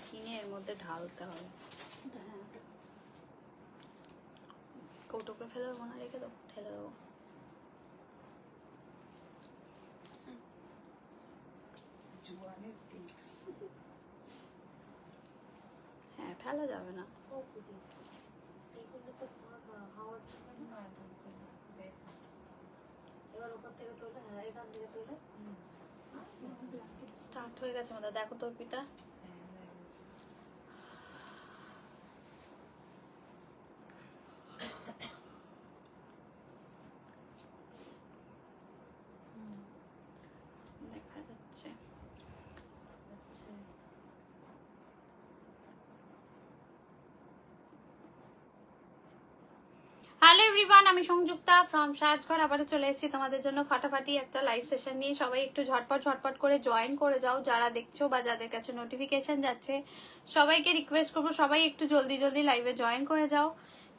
কিনে এর মধ্যে ঢালতে হবে। কৌটো করে ফেলে দেবো না, রেখে দেবো, ঢেলে দেবো। হ্যাঁ, ফেলা যাবে না। স্টার্ট হয়ে গেছে মতো, দেখো তোর পিঠা। দেখা যাচ্ছে। হ্যালো এভরিওয়ান, আমি সংযুক্তা ফ্রম সাজঘর আবারও চলে এসেছি তোমাদের জন্য ফাটাফাটি একটা লাইভ সেশন নিয়ে। সবাই একটু ঝটপট করে জয়েন করে যাও, যারা দেখছো বা যাদের কাছে নোটিফিকেশন যাচ্ছে সবাইকে রিকোয়েস্ট করবো সবাই একটু জলদি লাইভে জয়েন করে যাও।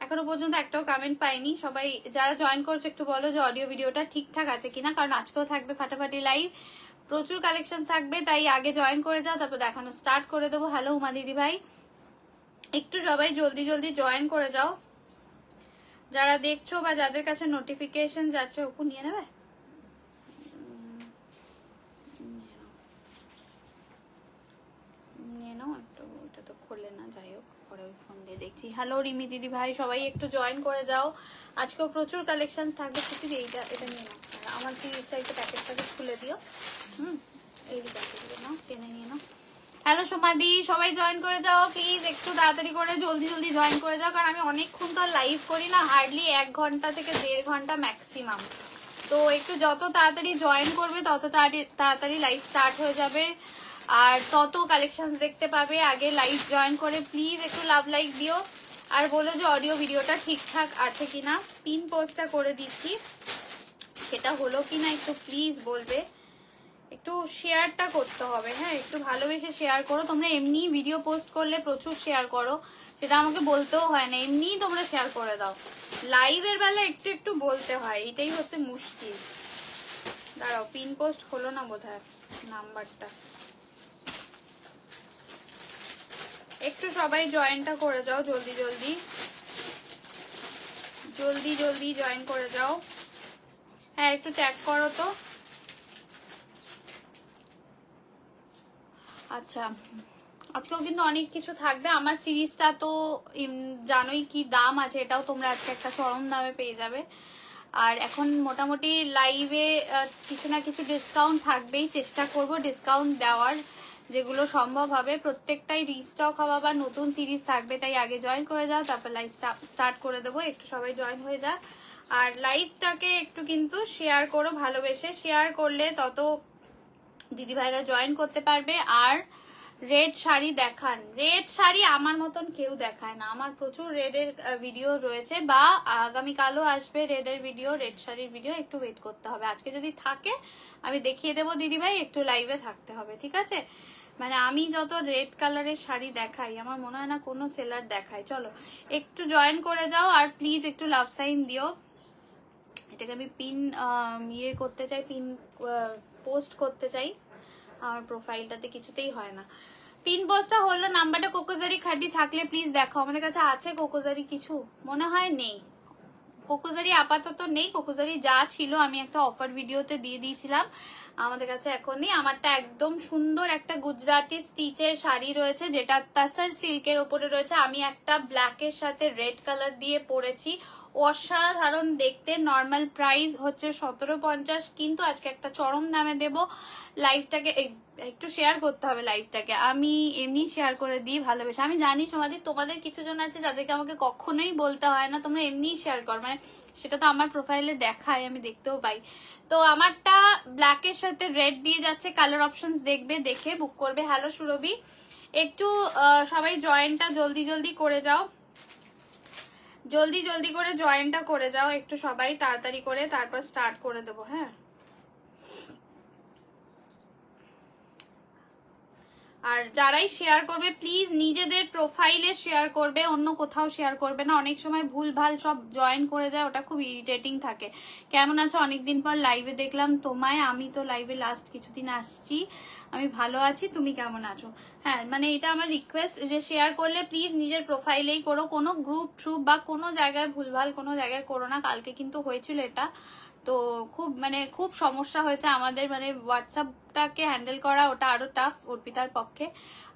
এখনো পর্যন্ত একটাও কমেন্ট পাইনি। সবাই যারা জয়েন করছো একটু বলো যে অডিও ভিডিওটা ঠিকঠাক আছে কিনা, কারণ আজকেও থাকবে ফাটাফাটি লাইভ, প্রচুর কালেকশন থাকবে, তাই আগে জয়েন করে যাও, তারপর দেখানো স্টার্ট করে দেবো। হ্যালো উমা দিদি ভাই, একটু সবাই জলদি জয়েন করে যাও যারা দেখছো বা যাদের কাছে নোটিফিকেশন যাচ্ছে। ওপর নিয়ে নেবে, নিয়ে নাও একটু, ওটা তো খোলে না, যাই হোক পরে ওই ফোন দিয়ে দেখছি। হ্যালো রিমি দিদি ভাই, সবাই একটু জয়েন করে যাও, আজকেও প্রচুর কালেকশন থাকবে। ছুটি এইটা এটা নিয়ে নাও, আমার সিরিজটা একটু প্যাকেট খুলে দিও। এই প্যাকেটগুলো নাও, টেনে নিয়ে নাও। হ্যালো সোমাদি, সবাই জয়েন করে যাও প্লিজ, একটু তাড়াতাড়ি করে জলদি জয়েন করে যাও, কারণ আমি অনেকক্ষণ তো লাইভ করি না, হার্ডলি 1 ঘন্টা থেকে 1.5 ঘন্টা ম্যাক্সিমাম। তো একটু যত তাড়াতাড়ি জয়েন করবে তত তাড়াতাড়ি লাইভ স্টার্ট হয়ে যাবে, আর তত কালেকশন দেখতে পাবে। আগে লাইভ জয়েন করে প্লিজ একটু লাভ লাইক দিও, আর বলো যে অডিও ভিডিওটা ঠিকঠাক আছে কিনা। পিন পোস্টটা করে দিচ্ছি, সেটা হলো কিনা একটু প্লিজ বলবে। একটু শেয়ারটা করতে হবে, হ্যাঁ একটু ভালোবেসে শেয়ার করো। তোমরা এমনি ভিডিও পোস্ট করলে প্রচুর শেয়ার করো, সেটা আমাকে বলতেও হয় না, এমনিই তোমরা শেয়ার করে দাও। লাইভের বেলা একটু বলতে হয়, এটাই হচ্ছে মুশকিল। দাঁড়াও, পিন পোস্ট হলো না বোধহয় নাম্বারটা, একটু সবাই জয়েনটা করে যাও জলদি জয়েন করে যাও। হ্যাঁ একটু ট্যাগ করো তো। আচ্ছা, আজকেও কিন্তু অনেক কিছু থাকবে। আমার সিরিজটা তো জানোই কি দাম আছে, এটাও তোমরা আজকে একটা চরম দামে পেয়ে যাবে। আর এখন মোটামুটি লাইভে কিছু না কিছু ডিসকাউন্ট থাকবেই, চেষ্টা করব ডিসকাউন্ট দেওয়ার যেগুলো সম্ভব হবে। প্রত্যেকটাই রিস্টক হওয়া বা নতুন সিরিজ থাকবে, তাই আগে জয়েন করে যাও, তারপর লাইভ স্টার্ট করে দেবো। একটু সবাই জয়েন হয়ে যাক, আর লাইভটাকে একটু কিন্তু শেয়ার করো, ভালোবেসে শেয়ার করলে তত দিদিভাইরা জয়েন করতে পারবে। আর রেড শাড়ি দেখান, রেড শাড়ি আমার মতন কেউ দেখায় না, আমার প্রচুর রেডের ভিডিও রয়েছে, বা আগামীকালও আসবে রেডের ভিডিও, রেড শাড়ির ভিডিও। একটু ওয়েট করতে হবে, আজকে যদি থাকে আমি দেখিয়ে দেবো দিদিভাই, একটু লাইভে থাকতে হবে, ঠিক আছে? মানে আমি যত রেড কালারের শাড়ি দেখাই আমার মনে হয় না কোনো সেলার দেখায়। চলো একটু জয়েন করে যাও, আর প্লিজ একটু লাভ সাইন দিও। এটাকে আমি পিন ইয়ে করতে চাই, পিন পোস্ট করতে চাই, আমার প্রোফাইলটাতে কিছুতেই হয় না। পিন পোস্টটা হলো, নাম্বারটা কোকোজারি খাড্ডি থাকলে প্লিজ দেখো, আমাদের কাছে আছে কোকোজারি কিছু, মনে হয় নেই কোকোজারি, আপাতত নেই কোকোজারি। যা ছিল আমি একটা অফার ভিডিওতে দিয়ে দিয়েছিলাম, আমাদের কাছে এখন নেই। আমারটা একদম সুন্দর একটা গুজরাটি স্টিচের শাড়ি রয়েছে, যেটা তাসার সিল্কের ওপরে রয়েছে। আমি একটা ব্ল্যাকের সাথে রেড কালার দিয়ে পরেছি, অসাধারণ দেখতে। নর্মাল প্রাইস হচ্ছে 1750, কিন্তু আজকে একটা চরম দামে দেব। লাইভটাকে একটু শেয়ার করতে হবে, লাইভটাকে আমি এমনি শেয়ার করে দিই ভালোবেসে। আমি জানি তোমাদের কিছু জন আছে যাদেরকে আমাকে কখনোই বলতে হয় না, তোমরা এমনিই শেয়ার কর, মানে সেটা তো আমার প্রোফাইলে দেখায়, আমি দেখতেও পাই। তো আমারটা ব্ল্যাকের সাথে রেড দিয়ে যাচ্ছে, কালার অপশনস দেখবে, দেখে বুক করবে। হ্যালো সুরভি, একটু সবাই জয়েনটা জলদি করে যাও, জলদি করে জয়েনটা করে যাও একটু সবাই তাড়াতাড়ি করে, তারপর স্টার্ট করে দেবো। হ্যাঁ আর যারাই শেয়ার করবে প্লিজ নিজেদের প্রোফাইলে শেয়ার করবে, অন্য কোথাও শেয়ার করবে না। অনেক সময় ভুলভাল সব জয়েন করে যায়, ওটা খুব ইরিটেটিং থাকে। কেমন আছো? অনেকদিন পর লাইভে দেখলাম তোমায়। আমি তো লাইভে লাস্ট কিছুদিন আসছি। আমি ভালো আছি, তুমি কেমন আছো? হ্যাঁ, মানে এটা আমার রিকোয়েস্ট যে শেয়ার করলে প্লিজ নিজের প্রোফাইলেই করো, কোনো গ্রুপ ট্রুপ বা কোনো জায়গায় ভুলভাল কোনো জায়গায় করো না। কালকে কিন্তু হয়েছিল এটা, তো খুব সমস্যা হয়েছে আমাদের, মানে হোয়াটসঅ্যাপটাকে হ্যান্ডেল করা ওটা আরো টাফ অর্পিতার পক্ষে।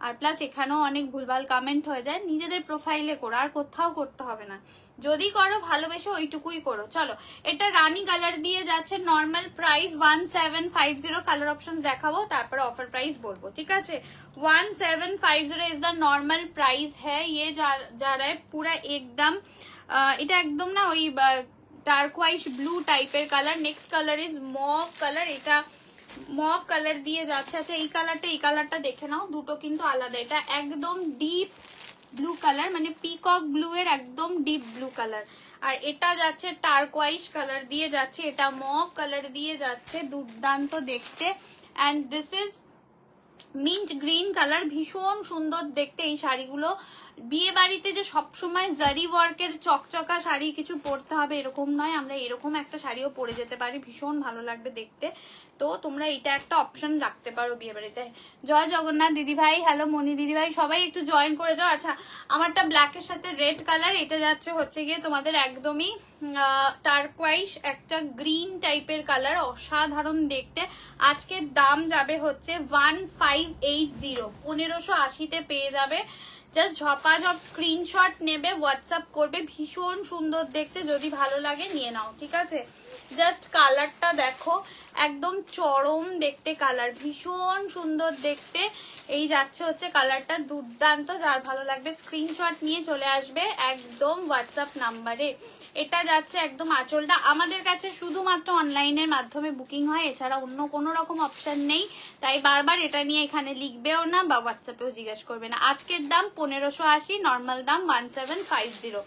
আর প্লাস এখানেও অনেক ভুলভাল কমেন্ট হয়ে যায়। নিজেদের প্রোফাইলে করো, আর কোথাও করতে হবে না। যদি করো ভালোবেসে ওইটুকুই করো। চলো, এটা রানী কালার দিয়ে যাচ্ছে, নর্মাল প্রাইস 1750। কালার অপশন দেখাবো, তারপরে অফার প্রাইস বলবো, ঠিক আছে? 1750 ইজ দ্য নর্মাল প্রাইস হ্যাঁ। ये जा रहा है पूरा एकदम, এটা একদম না ওই টার্কোয়াইশ ব্লু টাইপের colour. Next colour is mauve colour, এটা মভ কালার দিয়ে যাচ্ছে। আচ্ছা, এই কালারটা দেখে নাও, দুটো কিন্তু আলাদা। এটা একদম ডিপ ব্লু কালার, মানে পিকক ব্লু এর একদম ডিপ ব্লু কালার। আর এটা যাচ্ছে টার্কোয়াইশ কালার দিয়ে যাচ্ছে, এটা মভ কালার দিয়ে যাচ্ছে, দুর্দান্ত দেখতে। And this is meant green colour, ভীষণ সুন্দর দেখতে এই শাড়িগুলো। বিয়ে বাড়িতে যে সবসময় জারি ওয়ার্কের চকচকা শাড়ি কিছু পরতে হবে এরকম নয়, আমরা এরকম একটা শাড়িও পরে যেতে পারি, ভীষণ ভালো লাগবে দেখতে। তো তোমরা এটা একটা অপশন রাখতে পারো বিয়ে বাড়িতে। জয় জগন্নাথ দিদি ভাই, হ্যালো মনি দিদি ভাই, সবাই একটু জয়েন করে যাও। আচ্ছা, আমারটা ব্ল্যাকের সাথে রেড কালার, এটা যাচ্ছে হচ্ছে গিয়ে তোমাদের একদমই টার্কোয়াইশ একটা গ্রিন টাইপের কালার, অসাধারণ দেখতে। আজকের দাম যাবে হচ্ছে 1580, 1580-তে পেয়ে যাবে। জাস্ট ঝপাঝপ স্ক্রিনশট নেবে, হোয়াটসঅ্যাপ করবে, ভীষণ সুন্দর দেখতে। যদি ভালো লাগে নিয়ে নাও, ঠিক আছে? জাস্ট কালারটা দেখো, একদম চরম দেখতে কালার, ভীষণ সুন্দর দেখতে। এই যাচ্ছে হচ্ছে কালারটা, দুর্দান্ত। যার ভালো লাগবে স্ক্রিনশট নিয়ে চলে আসবে একদম হোয়াটসঅ্যাপ নাম্বারে। এটা যাচ্ছে একদম আঁচলটা। আমাদের কাছে শুধুমাত্র অনলাইনের মাধ্যমে বুকিং হয়, এছাড়া অন্য কোনো রকম অপশন নেই। তাই বারবার এটা নিয়ে এখানে লিখবেও না বা হোয়াটসঅ্যাপেও জিজ্ঞেস করবে না। আজকের দাম 1580, নর্মাল দাম 1750,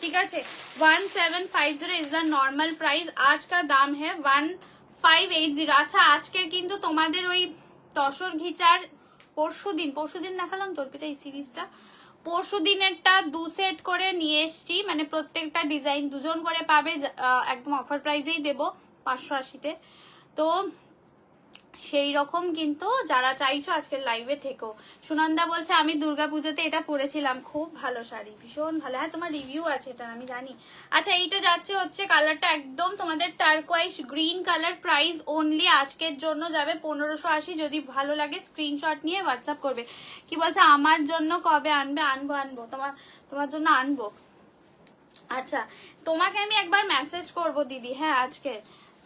ঠিক আছে? 1750 ইজ দ্য নর্মাল প্রাইস। आज का दाम है 1580। আচ্ছা, আজকে কিন্তু তোমাদের ওই তসর ঘিচার পরশুদিন দেখালাম তোর পিতা এই সিরিজটা, পরশু দিনেরটা 2 সেট করে নিয়ে এসছি, মানে প্রত্যেকটা ডিজাইন 2 জন করে পাবে, একদম অফার প্রাইসেই দেবো 580-তে। তো সেই রকম কিন্তু যারা চাইছো আজকের লাইভে থেকো। সুনন্দা বলছে আমি দুর্গাপূজাতে এটা পরেছিলাম, খুব ভালো শাড়ি, ভীষণ ভালো। হ্যাঁ, তোমার রিভিউ আছে এটা আমি জানি। আচ্ছা, এইটা যাচ্ছে হচ্ছে কালারটা একদম তোমাদের টার্কোয়াইশ গ্রিন কালার, প্রাইস অনলি আজকের জন্য যাবে 1580। যদি ভালো লাগে স্ক্রিনশট নিয়ে হোয়াটসঅ্যাপ করবে। কি বলছে আমার জন্য কবে আনবে? আনবো তোমার জন্য আনবো। আচ্ছা, তোমাকে আমি একবার মেসেজ করব দিদি, হ্যাঁ আজকে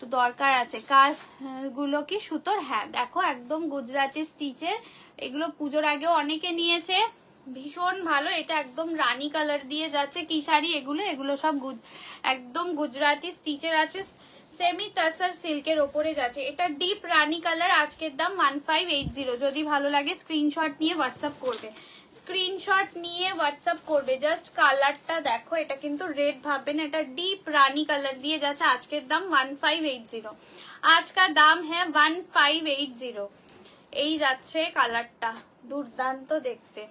তো দরকার আছে। কাজগুলো কি সুতোর? হ্যাঁ দেখো, একদম গুজরাটি স্টিচের, এগুলো পুজোর আগেও অনেকে নিয়েছে, ভীষণ ভালো। এটা একদম রানী কালার দিয়ে যাচ্ছে। কি শাড়ি এগুলো সব একদম গুজরাটি স্টিচের আছে, সেমি টাসার সিল্কের ওপরে যাচ্ছে। এটা ডিপ রানী কালার, আজকের দাম 1580। যদি ভালো লাগে স্ক্রিনশট নিয়ে হোয়াটসঅ্যাপ করবে, জাস্ট কালারটা দেখো, এটা কিন্তু রেড ভাববেন, এটা ডিপ রানী কালার দিয়ে যাচ্ছে। আজকের দাম 1580, আজকাল দাম হ্যাঁ 1580। এই যাচ্ছে কালারটা, দুর্দান্ত দেখতে,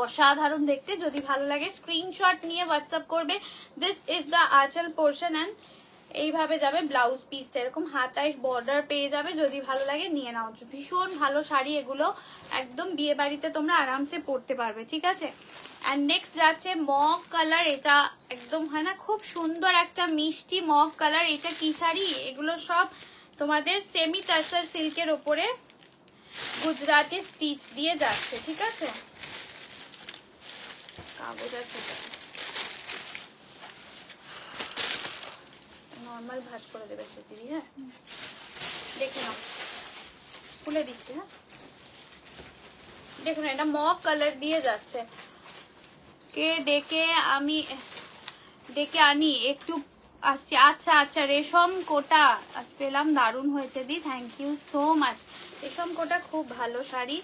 অসাধারণ দেখতে। যদি ভালো লাগে স্ক্রিনশট নিয়ে হোয়াটসঅ্যাপ করবে। দিস ইজ দ্য আঁচল পোর্শন এন্ড এইভাবে যাবে ব্লাউজ পিসটা, এরকম হাতায় বর্ডার পেয়ে যাবে। যদি ভালো লাগে নিয়ে নাও, ভীষণ ভালো শাড়ি এগুলো, একদম বিয়ে বাড়িতে তোমরা আরামসে পরতে পারবে, ঠিক আছে? অ্যান্ড নেক্সট যাচ্ছে মভ কালার, এটা একদম হয় না খুব সুন্দর একটা মিষ্টি মভ কালার। এটা কি শাড়ি? এগুলো সব তোমাদের সেমি টাসার সিল্কের ওপরে গুজরাটি স্টিচ দিয়ে যাচ্ছে, ঠিক আছে? কাগজ আছে, নর্মাল ভাঁজ করে দেবে সে দিদি, হ্যাঁ দেখে নাও, খুলে দিচ্ছি। হ্যাঁ দেখুন, এটা মভ কালার দিয়ে যাচ্ছে। কে ডেকে আনি একটু আসছি। আচ্ছা আচ্ছা, রেশম কোটা পেলাম, দারুণ হয়েছে দি, থ্যাংক ইউ সো মাচ। রেশম কোটা খুব ভালো শাড়ি,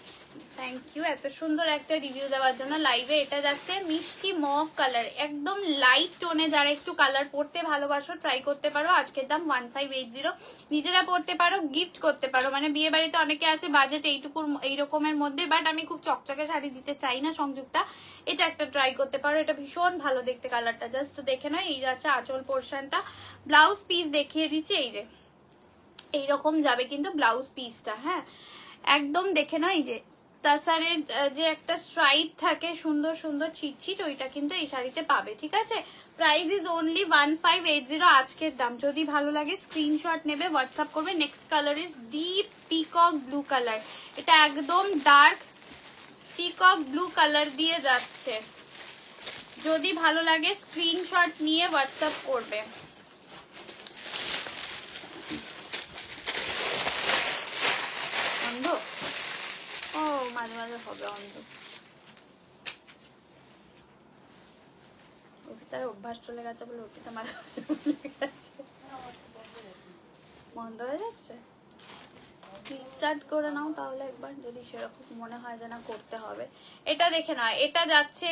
থ্যাংক ইউ এত সুন্দর একটা রিভিউ দেওয়ার জন্য। লাইভে এটা যাচ্ছে মিষ্টি মভ কালার, একদম লাইট টোনে। যারা একটু কালার পরতে ভালোবাসো ট্রাই করতে পারো। আজকের দাম 1580। নিজেরা পরতে পারো, গিফট করতে পারো। মানে বিয়ে বাড়িতে অনেকে আছে বাজেট এইরকমের মধ্যে, বাট আমি খুব চকচকে শাড়ি দিতে চাই না সংযুক্তা, এটা একটা ট্রাই করতে পারো। এটা ভীষণ ভালো দেখতে কালারটা, জাস্ট দেখে নাও। এই যাচ্ছে আঁচল পোর্শনটা। ব্লাউজ পিস দেখিয়ে দিচ্ছি, এই যে এইরকম যাবে কিন্তু ব্লাউজ পিসটা। হ্যাঁ একদম দেখে নাও। এই যে তাসারের যে একটা স্ট্রাইপ থাকে সুন্দর সুন্দর ছিটছিট, ওইটা কিন্তু এই শাড়িতে পাবে। ঠিক আছে, প্রাইস ইজ অনলি 1580 আজকের দাম। যদি ভালো লাগে স্ক্রিনশট নেবে, হোয়াটসঅ্যাপ করবে। Next colour is deep peacock blue colour. এটা একদম ডার্ক পিকক ব্লু কালার দিয়ে যাচ্ছে। যদি ভালো লাগে স্ক্রিনশট নিয়ে হোয়াটসঅ্যাপ করবে। অন্ধ ও মাঝে মাঝে হবে অন্ধ, ওটার অভ্যাস চলে গেছে বলে ওটা মাঝে মাঝে ভুলে গেছে। বন্ধ হয়ে যাচ্ছে, স্টার্ট করে নাও তাহলে একবার, যদি সেরকম মনে হয় যে না করতে হবে। এটা দেখে নাও, এটা যাচ্ছে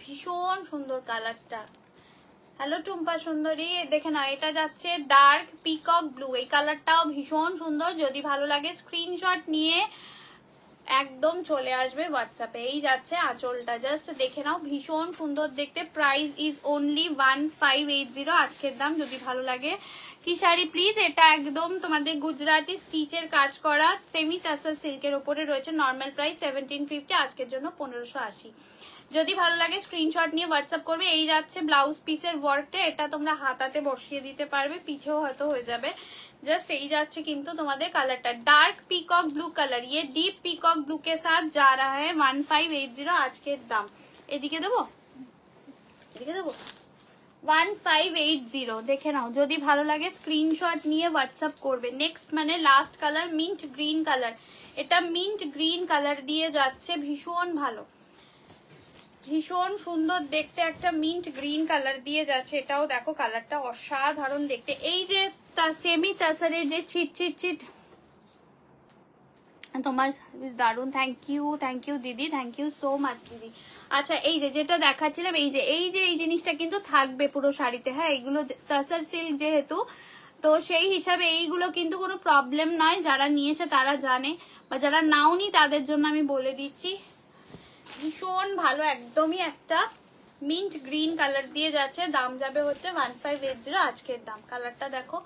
ভীষণ সুন্দর কালারটা। হ্যালো টুম্পা সুন্দরী, দেখে নাও এটা যাচ্ছে ডার্ক পিকক ব্লু। এই কালারটাও ভীষণ সুন্দর। যদি ভালো লাগে স্ক্রিনশট নিয়ে একদম চলে আসবে হোয়াটসঅ্যাপে। এই যাচ্ছে আঁচলটা, জাস্ট দেখে নাও, ভীষণ সুন্দর দেখতে। প্রাইস ইজ অনলি 1580 আজকের দাম। যদি ভালো লাগে কি শাড়ি প্লিজ, এটা একদম তোমাদের গুজরাটি স্টিচের কাজ করা সেমি টাসার সিল্কের উপরে রয়েছে। নর্মাল প্রাইস 1750, আজকের জন্য 1580। যদি ভালো লাগে স্ক্রিনশট নিয়ে হোয়াটসঅ্যাপ করবে। এই যাচ্ছে ব্লাউজ পিসের ওয়ার্কটা, এটা তোমরা হাতাতে বসিয়ে দিতে পারবে, পিঠেও হয়তো হয়ে যাবে। जस्ट এই যাচ্ছে কিন্তু তোমাদের কালারটা ডার্ক পিকক ব্লू कलर, ये डीप पिकॉक ब्लू के साथ जा रहा है 1580 আজকের দাম। এদিকে দেবো, এদিকে দেবো 1580। দেখে নাও, যদি ভালো লাগে স্ক্রিনশট নিয়ে হোয়াটসঅ্যাপ করবে। নেক্সট মানে last colour mint green colour. এটা মিন্ট গ্রিন কালার দিয়ে যাচ্ছে, ভীষণ ভালো, ভীষণ সুন্দর দেখতে একটা মিন্ট গ্রিন কালার দিয়ে যাচ্ছে। এটাও দেখো কালারটা অসাধারণ দেখতে। এই যে সেমি তাসারে যে ছিট ছিট ছিট, তোমার সার্ভিস দারুন, থ্যাংক ইউ দিদি, থ্যাংক ইউ সো মাচ দিদি। আচ্ছা এই যে যেটা দেখাচ্ছিলাম, এই যে এই জিনিসটা কিন্তু থাকবে পুরো শাড়িতে। হ্যাঁ এগুলো তাসার সিল্ক যেহেতু, তো সেই হিসাবে এইগুলো কিন্তু কোনো প্রবলেম নয়। যারা নিয়েছে তারা জানে, বা যারা নাওনি তাদের জন্য আমি বলে দিচ্ছি। ভীষণ ভালো, একদমই একটা মিন্ট গ্রিন কালার দিয়ে যাচ্ছে। দাম যাবে হচ্ছে 1580 আজকের দাম। কালারটা দেখো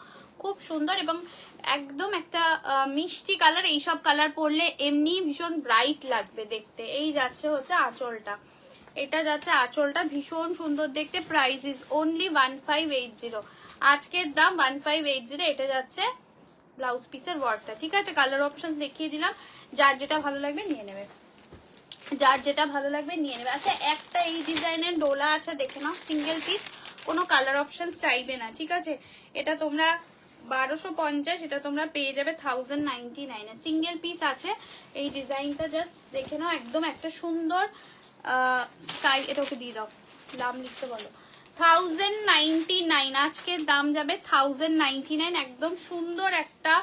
খুব সুন্দর এবং একদম একটা মিষ্টি কালার। এইসব কালার পরলে এমনি ভীষণ ব্রাইট লাগবে দেখতে। এই যাচ্ছে হচ্ছে আঁচলটা, এটা যাচ্ছে আঁচলটা, ভীষণ সুন্দর দেখতে। প্রাইস ইজ অনলি 1580 আজকের দাম 1580। এটা যাচ্ছে ব্লাউজ পিসের ওয়ার্কটা। ঠিক আছে, কালার অপশন দেখিয়ে দিলাম, যার যেটা ভালো লাগবে নিয়ে নেবে, যার যেটা ভালো লাগবে নিয়ে নেবে। আচ্ছা একটা এই ডিজাইনের ডোলা আছে, দেখে নাও, সিঙ্গেল পিস, কোনো কালার অপশন চাইবে না। ঠিক আছে, এটা তোমরা 1250, এটা তোমরা পেয়ে যাবে 1099 সিঙ্গেল পিস আছে। এই ডিজাইনটা জাস্ট দেখে নাও, একদম একটা সুন্দর স্কাই। এটাকে দিয়ে দাও, দাম লিখতে বলো। 1099 আজকের দাম যাবে 1099। একদম সুন্দর একটা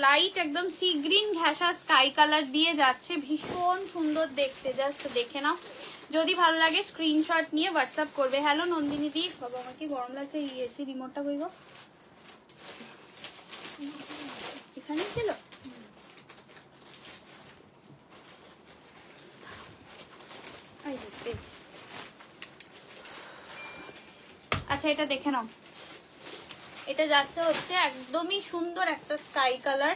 লাইট একদম সি গ্রিন ঘেঁষা স্কাই কালার দিয়ে যাচ্ছে, ভীষণ সুন্দর দেখতে। জাস্ট দেখে নাও, যদি ভালো লাগে স্ক্রিনশট নিয়ে হোয়াটসঅ্যাপ করবে। হ্যালো নন্দিনী দি, বাবা আমার কি গরম লাগছে। এসি রিমোটটা কই গো, এখানে ছিল। আচ্ছা এটা দেখে নাও, এটা যাচ্ছে হচ্ছে একদমই সুন্দর একটা স্কাই কালার।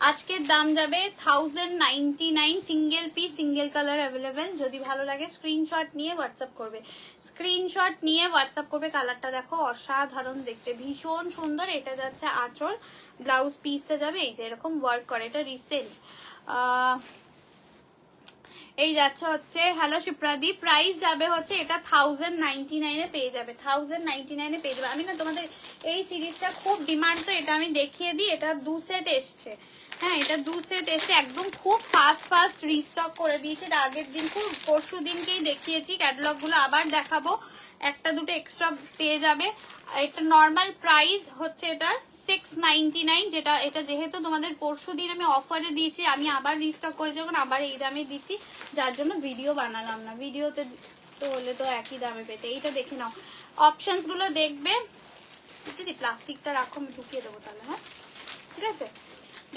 আজকের দাম যাবে 1099 single piece, single colour available. যদি ভালো লাগে স্ক্রিনশট নিয়ে হোয়াটসঅ্যাপ করবে, স্ক্রিনশট নিয়ে হোয়াটসঅ্যাপ করবে। কালারটা দেখো অসাধারণ দেখতে, ভীষণ সুন্দর। এটা যাচ্ছে আঁচল, ব্লাউজ পিসটা যাবে এই যে এরকম ওয়ার্ক করে, এটা রিসেন্ট। এই যাচ্ছে হচ্ছে হ্যালো শিপ্রাদি, প্রাইস যাবে হচ্ছে এটা 1099 পেয়ে যাবে, 1099 পেয়ে যাবে। আমি না তোমাদের এই সিরিজটা খুব ডিমান্ড, তো এটা আমি দেখিয়ে দিই। এটা 2 সেট এসছে। হ্যাঁ এটা 2 সেট এসছে, একদম খুব ফাস্ট রিস্টক করে দিয়েছে। এটা আগের দিন খুব পরশু দিনকেই দেখিয়েছি, ক্যাটালগ গুলো আবার দেখাবো, একটা দুটো এক্সট্রা পেয়ে যাবে। এটা নর্মাল প্রাইস হচ্ছে এটার 699, যেটা এটা যেহেতু তোমাদের পরশু দিন আমি অফারে দিয়েছি, আমি আবার রিস্টক করে যখন আবার এই দামে দিচ্ছি, যার জন্য ভিডিও বানালাম না। ভিডিওতে তো হলে তো একই দামে পেতে। এইটা দেখে নাও, অপশনস গুলো দেখবে। দিদি প্লাস্টিকটা রাখো, আমি ঢুকিয়ে দেবো তাহলে। হ্যাঁ ঠিক আছে,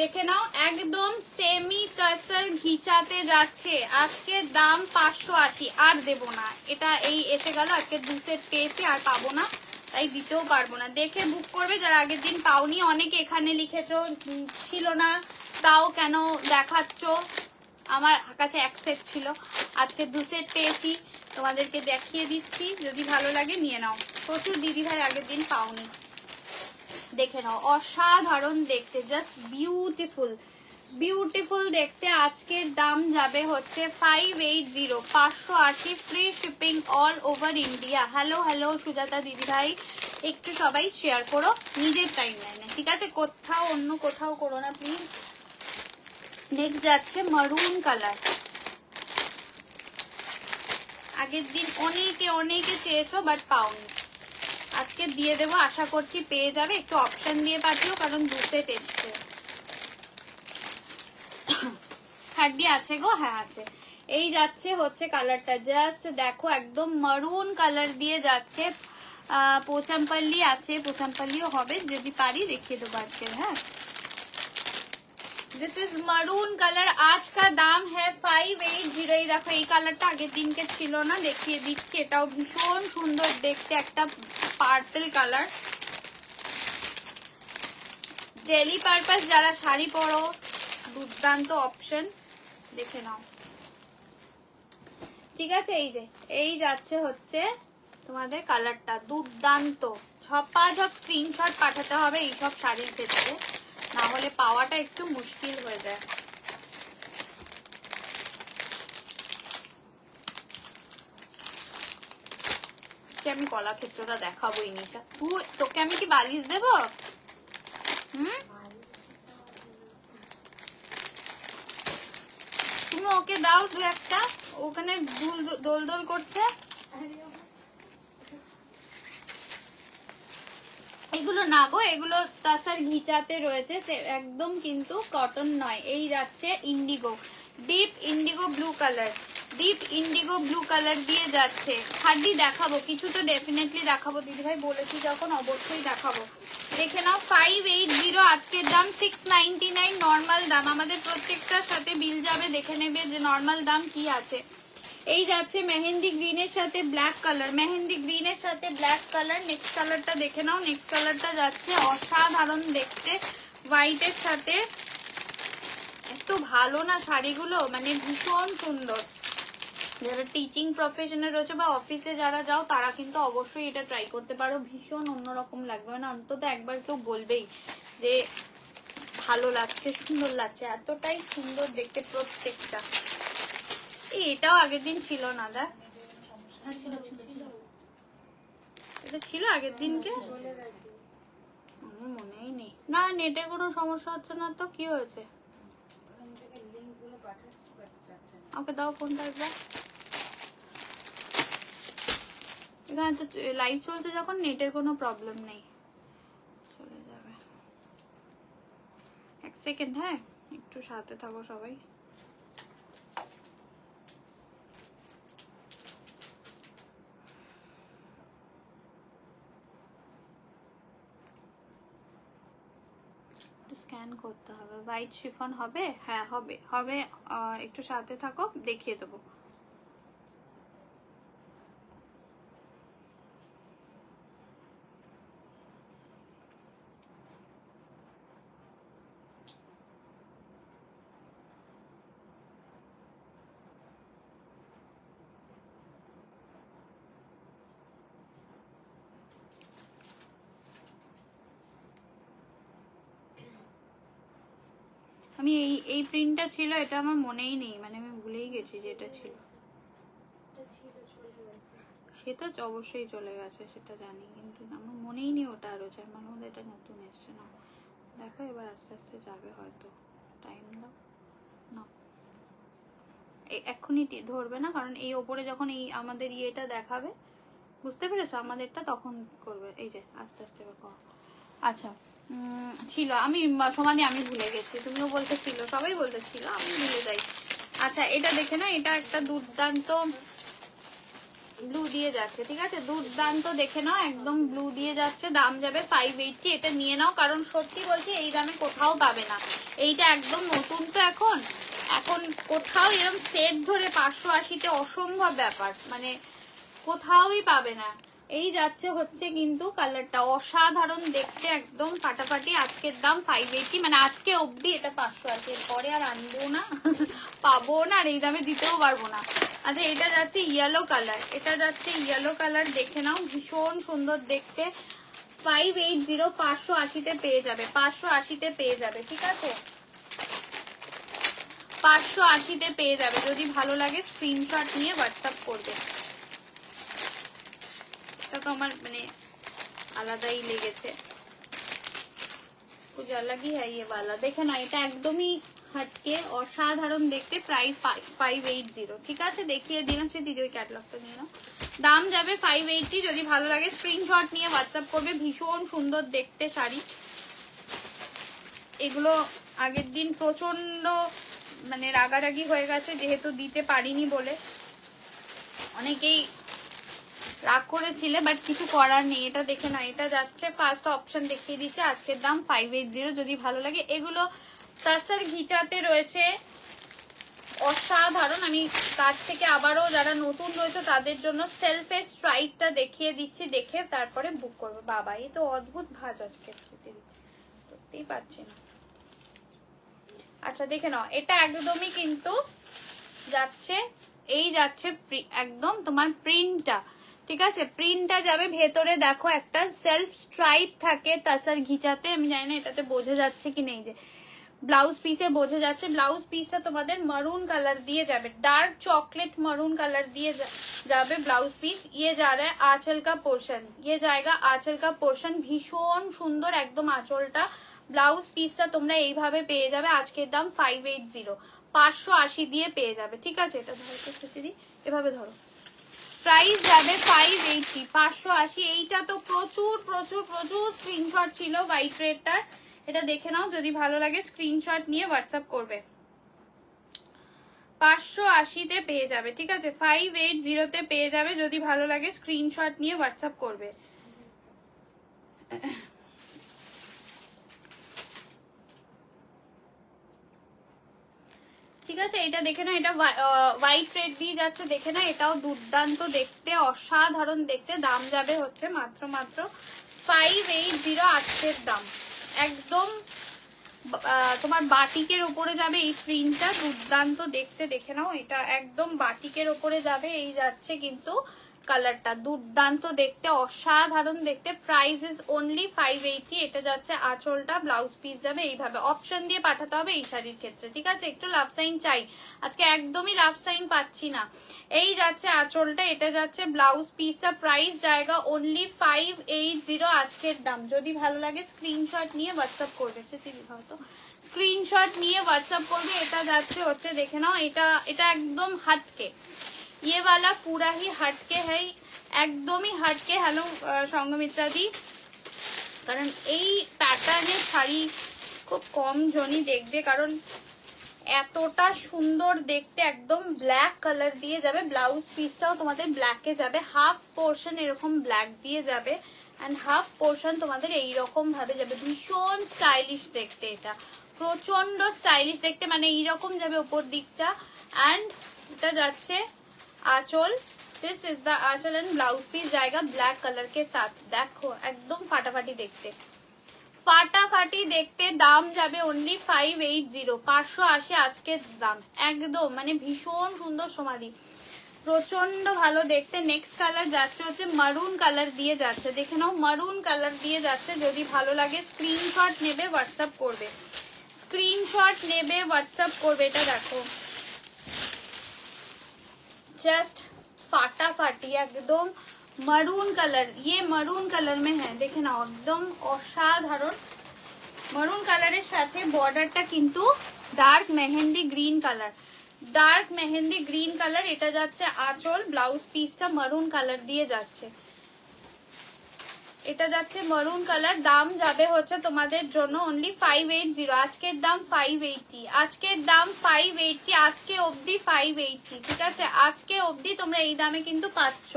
দেখে নাও একদম সেমি কাসার ঘিচাতে যাচ্ছে। আজকে দাম 580, আর দেবো না। এটা এই এসে গেল, আজকে 2 সেট পেয়েছি, আর পাবো না, তাই দিতেও পারবো না। দেখে বুক করবে যারা আগের দিন পাওনি। অনেকে এখানে লিখেছো ছিল না, তাও কেন দেখাচ্ছ। আমার কাছে 1 সেট ছিল, আজকে 2 সেট পেয়েছি, তোমাদেরকে দেখিয়ে দিচ্ছি। যদি ভালো লাগে নিয়ে নাও। প্রচুর দিদি ভাই আগের দিন পাওনি, দেখে নাও। অসাধারণ দেখতে, জাস্ট বিউটিফুল বিউটিফুল দেখতে। আজকের দাম যাবে হচ্ছে 580, 580, free shipping all over India. Hello hello Sujata দিদি ভাই, একটু সবাই শেয়ার করো নিজের টাইম লাইনে, ঠিক আছে? কোথাও অন্য কোথাও করো না প্লিজ। নেক্সট যাচ্ছে মারুন কালার। আগের দিন অনেকে অনেকে চেয়েছো বাট পাওনি, আজকে দিয়ে দেবো, আশা করছি পেয়ে যাবে। একটু অপশন দিয়ে পাঠিও, কারণ 2 সেট এসছে। হাড্ডি আছে গো, হ্যাঁ আছে। এই যাচ্ছে হচ্ছে কালারটা, জাস্ট দেখো একদম মারুন কালার দিয়ে যাচ্ছে। পোচামপাল্লি আছে, পোচামপাল্লিও হবে, যদি পারি দেখিয়ে দেবো আজকে। হ্যাঁ दिस इज मरून कलर। आज का दाम है 580। এই দেখো এই কালারটা আগের দিনকে ছিল না, দেখিয়ে দিচ্ছি। এটাও ভীষণ সুন্দর দেখতে, একটা পার্পল কালার। ডেলি পারপাস যারা শাড়ি পরো, দুর্দান্ত অপশন, দেখে নাও, ঠিক আছে? এই যে এই যাচ্ছে হচ্ছে তোমাদের কালারটা, দুর্দান্ত। ঝপাঝপ স্ক্রিনশট পাঠাতে হবে এইসব শাড়ির ক্ষেত্রে, না হলে পাওয়াটা একটু মুশকিল হয়ে যায়। আমি কলাক্ষেত্রটা দেখাবোই নিচা। তোকে আমি কি বালিশ দেবো? তুমি ওকে দাও 2-1টা, ওখানে দোল দোল করছে। এগুলো না গো, এগুলো তাসার ঘিচাতে রয়েছে, একদম কিন্তু কটন নয়। এই যাচ্ছে Indigo, deep Indigo blue colour, deep Indigo blue colour দিয়ে যাচ্ছে। হাড্ডি দেখাবো, কিছু তো ডেফিনেটলি দেখাবো, দিদিভাই বলেছি যখন অবশ্যই দেখাবো। দেখে নাও 580, আজকের দাম 699 নর্মাল দাম। আমাদের প্রত্যেকটার সাথে বিল যাবে, দেখে নেবে যে নর্মাল দাম কি আছে। এই যাচ্ছে মেহেন্দি গ্রিনের সাথে ব্ল্যাক কালার, মেহেন্দি গ্রিনের সাথে ব্ল্যাক কালার। নেক্সট কালারটা দেখে নাও, নেক্সট কালারটা যাচ্ছে অসাধারণ দেখতে, হোয়াইটের সাথে। এত ভালো না শাড়িগুলো, মানে ভীষণ সুন্দর। যারা টিচিং প্রফেশনে রয়েছে বা অফিসে যারা যাও, তারা কিন্তু অবশ্যই এটা ট্রাই করতে পারো। ভীষণ অন্যরকম লাগবে, মানে অন্তত একবার কেউ বলবেই যে ভালো লাগছে, সুন্দর লাগছে, এতটাই সুন্দর দেখতে প্রত্যেকটা। এটাও আগের দিন ছিল না, দেখ এটা ছিল আগের দিনকে, আমার মনেই নেই। না নেটের কোনো সমস্যা হচ্ছে না তো, কি হয়েছে? আমাকে দাও ফোনটা একবার। এখানে তো লাইভ চলছে, যখন নেটের কোনো প্রবলেম নেই, চলে যাবে। 1 সেকেন্ড, হ্যাঁ একটু সাথে থাকো সবাই। স্ক্যান করতে হবে। হোয়াইট শিফন হবে? হ্যাঁ হবে হবে, একটু সাথে থাকো, দেখিয়ে দেবো। আমি এই প্রিন্টটা ছিল, এটা আমার মনেই নেই, মানে আমি ভুলেই গেছি যে এটা ছিল। সেটা অবশ্যই চলে গেছে, সেটা জানি, কিন্তু আমার মনেই নেই ওটা আরো চাই। আমার মধ্যে এটা নতুন এসছে না, দেখো এবার আস্তে আস্তে যাবে হয়তো, টাইম দাও না। এক্ষুনি ধরবে না, কারণ এই ওপরে যখন এই আমাদের ইয়েটা দেখাবে বুঝতে পেরেছো? আমাদেরটা তখন করবে, এই যে আস্তে আস্তে করো। আচ্ছা ছিল, আমি সমানে আমি ভুলে গেছি, তুমিও বলতে ছিল, সবাই বলতে ছিল, আমি ভুলে যাই। আচ্ছা এটা দেখে না, এটা একটা দুর্দান্ত ব্লু দিয়ে যাচ্ছে, ঠিক আছে, দুর্দান্ত দেখে নাও, একদম ব্লু দিয়ে যাচ্ছে, দাম যাবে 580। এটা নিয়ে নাও, কারণ সত্যি বলছি এই দামে কোথাও পাবে না। এইটা একদম নতুন তো, এখন কোথাও এরকম সেট ধরে 580-তে অসম্ভব ব্যাপার, মানে কোথাওই পাবে না। এই যাচ্ছে হচ্ছে কিন্তু কালারটা অসাধারণ দেখতে, একদম ফাটাফাটি। আজকের দাম 580, মানে আজকে অবধি এটা 580, পরে আর আনবো না পাবো না, আর এই দামে দিতেও পারবো না। আচ্ছা এটা যাচ্ছে ইয়েলো কালার, এটা যাচ্ছে ইয়েলো কালার, দেখে নাও ভীষণ সুন্দর দেখতে। 580 580-তে পেয়ে যাবে, 580-তে পেয়ে যাবে, ঠিক আছে, 580-তে পেয়ে যাবে। যদি ভালো লাগে স্ক্রিনশট নিয়ে হোয়াটসঅ্যাপ করবে। এটা তো আমার মানে আলাদাই লেগেছে, कुछ अलग ही है ये वाला, দেখে না, এটা একদমই হটকে অসাধারণ দেখতে। প্রাইস 580, ঠিক আছে, দেখিয়ে দিলাম। সে দিদি ওই ক্যাটালগটা নিয়ে নাও, দাম যাবে 580। যদি ভালো লাগে স্ক্রিনশট নিয়ে হোয়াটসঅ্যাপ করবে। ভীষণ সুন্দর দেখতে শাড়ি এগুলো। আগের দিন প্রচন্ড মানে রাগারাগি হয়ে গেছে, যেহেতু দিতে পারিনি বলে অনেকেই রাগ করেছিলে, বাট কিছু করার নেই। এটা দেখে না, এটা যাচ্ছে ফার্স্ট অপশন দেখিয়ে দিচ্ছে, আজকের দাম 580। যদি ভালো লাগে, এগুলো তাসার ঘিচাতে রয়েছে, অসাধারণ। আমি কাছ থেকে আবারও যারা নতুন রয়েছে তাদের জন্য সেলফে স্ট্রাইকটা দেখিয়ে দিচ্ছি, দেখে তারপরে বুক করবে। বাবা এই তো অদ্ভুত ভাজ আজকে, সত্যিই পারছি না। আচ্ছা দেখে নাও, এটা একদমই কিন্তু যাচ্ছে, এই যাচ্ছে একদম তোমার প্রিন্টটা, ঠিক আছে, প্রিন্টটা যাবে ভেতরে। দেখো একটা সেলফ স্ট্রাইপ থাকে তাসার ঘিচাতে, আমি জানি না এটাতে বোঝা যাচ্ছে কি নেই, যে ব্লাউজ পিসে বোঝা যাচ্ছে। ব্লাউজ পিসটা তোমাদের মারুন কালার দিয়ে যাবে, ডার্ক চॉकलेट মারুन কালার দিয়ে যাবে ব্লাউজ পিস। ইয়ে যা রা আঁচল কা পোর্শন, ইয়ে জায়গা আঁচল কা পোর্শন, ভীষণ সুন্দর একদম আঁচলটা। ব্লাউজ পিসটা তোমরা এইভাবে পেয়ে যাবে, আজকের দাম 580, 580 দিয়ে পেয়ে যাবে, ঠিক আছে। এটা ধরো তো খেতে দিই, এভাবে ধরো, প্রাইস যাবে 580, 580। এইটা তো প্রচুর প্রচুর প্রচুর স্ক্রিনশট ছিল হোয়াইট রেডটার, এটা দেখে নাও। যদি ভালো লাগে স্ক্রিনশট নিয়ে হোয়াটসঅ্যাপ করবে। 580-তে পেয়ে যাবে, ঠিক আছে, 580-তে পেয়ে যাবে। যদি ভালো লাগে স্ক্রিনশট নিয়ে হোয়াটসঅ্যাপ করবে। ঠিক আছে, এটা দেখে না, এটা হোয়াইট রেড দিয়ে যাচ্ছে, দেখে না, এটাও দুর্দান্ত দেখতে, অসাধারণ দেখতে। দাম যাবে হচ্ছে মাত্র 580 আজকের দাম। একদম তোমার বাটিকের উপরে যাবে এই প্রিন্টটা, দুর্দান্ত দেখতে, দেখে নাও। এটা একদম বাটিকের উপরে যাবে, এই যাচ্ছে কিন্তু কালারটা, দুর্দান্ত দেখতে, অসাধারণ দেখতে। Price is only 580। এটা যাচ্ছে আঁচলটা, ব্লাউজ পিস যাবে এইভাবে। অপশন দিয়ে পাঠাতে হবে এই শাড়ির ক্ষেত্রে, ঠিক আছে। একটু লাভ সাইন চাই, আজকে একদমই লাভ সাইন পাচ্ছি না। এই যাচ্ছে আঁচলটা, এটা যাচ্ছে ব্লাউজ পিসটা। প্রাইস জায়গা অনলি 580 আজকের দাম। যদি ভালো লাগে স্ক্রিনশট নিয়ে হোয়াটসঅ্যাপ করবে, হয়তো স্ক্রিনশট নিয়ে হোয়াটসঅ্যাপ করবে। এটা যাচ্ছে হচ্ছে, দেখে নাও, এটা একদম হাটকে, ये वाला पूरा ही हटके है, একদমই হটকে। হ্যালো সঙ্গমিত্রা দি, কারণ এই প্যাটার্নের শাড়ি খুব কম জনই দেখবে, কারণ এতটা সুন্দর দেখতে। একদম ব্ল্যাক কালার দিয়ে যাবে, ব্লাউজ পিসটাও তোমাদের ব্ল্যাকে যাবে, হাফ পোর্শন এরকম ব্ল্যাক দিয়ে যাবে, অ্যান্ড হাফ পোর্শন তোমাদের এইরকম ভাবে যাবে। ভীষণ স্টাইলিশ দেখতে, এটা প্রচন্ড স্টাইলিশ দেখতে, মানে এইরকম যাবে উপর দিকটা। অ্যান্ড এটা যাচ্ছে anchal, this is the anchal and blouse piece जाएगा ब्लैक कलर के साथ। देखो एकदम फाटाफाटी देखते, फाटाफाटी देखते। दाम जाबे ओनली 580, 580 আজকে দাম। একদম মানে ভীষণ সুন্দর সোমালি, প্রচন্ড ভালো দেখতে। নেক্সট কালার যাচ্ছে হচ্ছে মারুন কালার দিয়ে যাচ্ছে, দেখে নাও, মারুন কালার দিয়ে যাচ্ছে। যদি ভালো লাগে স্ক্রিনশট নেবে হোয়াটসঅ্যাপ করবে, স্ক্রিনশট নেবে হোয়াটসঅ্যাপ করবে। এটা দেখো जस्ट फाटाफाटी एकदम मरून कलर, ये मरून कलर में है, देखे ना, एकदम असाधारण मरून कलर साथे बॉर्डरটা কিন্তু dark mehndi green colour, dark mehndi green colour. এটা যাচ্ছে আঁচল, ব্লাউজ পিসটা মারুন কালার দিয়ে যাচ্ছে। এটা যাচ্ছে মারুন কালার, দাম যাবে হচ্ছে তোমাদের জন্য অনলি 580। আজকের দাম 580, আজকের দাম 580, আজকে অবধি 580, ঠিক আছে? আজকে অবধি তোমরা এই দামে কিন্তু পাচ্ছ।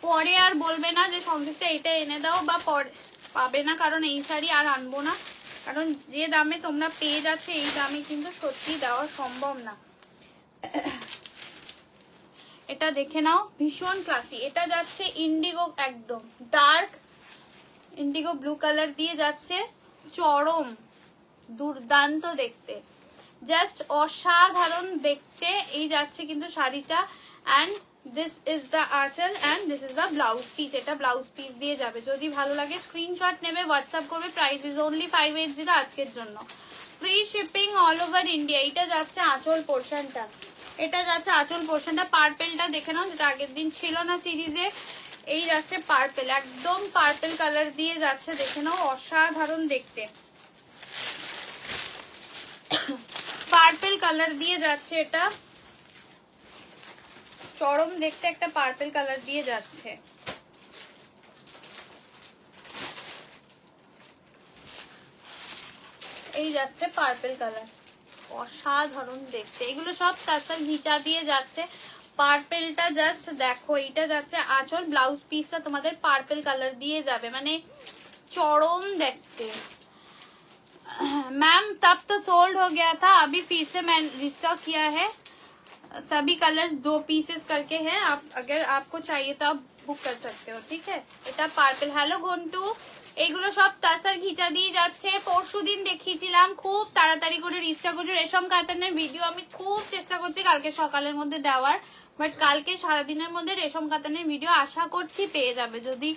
পরে আর বলবে না যে সংযুক্তা এটা এনে দাও, বা পরে পাবে না, কারণ এই শাড়ি আর আনবো না, কারণ যে দামে তোমরা পেয়ে যাচ্ছে এই দামে কিন্তু সত্যি দেওয়া সম্ভব না। এটা দেখে নাও, ভীষণ ক্লাসি। এটা যাচ্ছে ইন্ডিগো, একদম ডার্ক ইন্ডিগো ব্লু কালার দিয়ে যাচ্ছে, চরম দুর্দান্ত দেখতে, জাস্ট অসাধারণ দেখতে এই যাচ্ছে কিন্তু শাড়িটা। অ্যান্ড দিস ইজ দ্য আঁচল and this is the blouse piece. এটা ব্লাউজ পিস দিয়ে যাবে। যদি ভালো লাগে স্ক্রিনশট নেবে, হোয়াটসঅ্যাপ করবে। প্রাইস ইজ অনলি 580 আজকের জন্য, free shipping all over India. এটা যাচ্ছে আঁচল পোর্শনটা, এটা যাচ্ছে আঁচল পোর্শনটা। পার্পেলটা দেখে নাও, যেটা আগের দিন ছিল না সিরিজে। এই যাচ্ছে পার্পেল, একদম পার্পেল কালার দিয়ে যাচ্ছে, দেখে নাও অসাধারণ দেখতে। পার্পেল কালার দিয়ে যাচ্ছে, এটা চরম দেখতে একটা পার্পেল কালার দিয়ে যাচ্ছে। এই যাচ্ছে পার্পেল কালার, অসাধারণ দেখতে। এগুলো সব তাছাড়া ঘিচা দিয়ে যাচ্ছে। পার্পেলটা জাস্ট দেখো, এইটা যাচ্ছে আঁচল, ব্লাউজ পিসটা তোমাদের পার্পেল কালার দিয়ে যাবে, মানে চরম দেখতে। मैम तब तो सोल्ड हो गया था, अभी फिर से मैं रिस्टॉक किया है। सभी कलर्स 2 पीसेस करके हैं, आप अगर आपको चाहिए तो आप बुक कर सकते हो, ठीक है? এটা পার্পল। হ্যালো ঘন্টু, এইগুলো সব তাসার ঘিচা দিয়ে যাচ্ছে। পরশুদিন দেখিয়েছিলাম, খুব তাড়াতাড়ি করে রিস্টক করছি। রেশম কাতানের ভিডিও আমি খুব চেষ্টা করছি কালকে সকালের মধ্যে দেওয়ার, বাট কালকে সারাদিনের মধ্যে রেশম কাতানের ভিডিও আশা করছি পেয়ে যাবে, যদি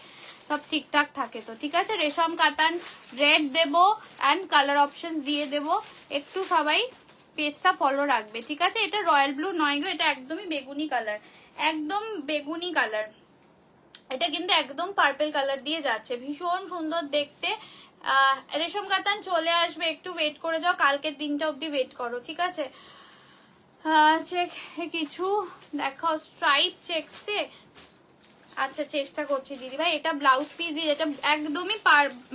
সব ঠিকঠাক থাকে তো, ঠিক আছে? রেশম কাতান রেড দেবো অ্যান্ড কালার অপশন দিয়ে দেবো, একটু সবাই পেজটা ফলো রাখবে, ঠিক আছে? এটা রয়্যাল ব্লু নয় গো, এটা একদমই বেগুনি কালার, একদম বেগুনি কালার। এটা কিন্তু একদম পার্পল কালার দিয়ে যাচ্ছে, ভীষণ সুন্দর দেখতে। রেশম কাতান চলে আসবে, একটু ওয়েট করে যাও, কালকের দিনটা অব্দি ওয়েট করো, ঠিক আছে? চেক কিছু দেখাও, স্ট্রাইপ চেকসে। আচ্ছা চেষ্টা করছি দিদি ভাই। এটা ব্লাউজ পিস দিয়ে, এটা একদমই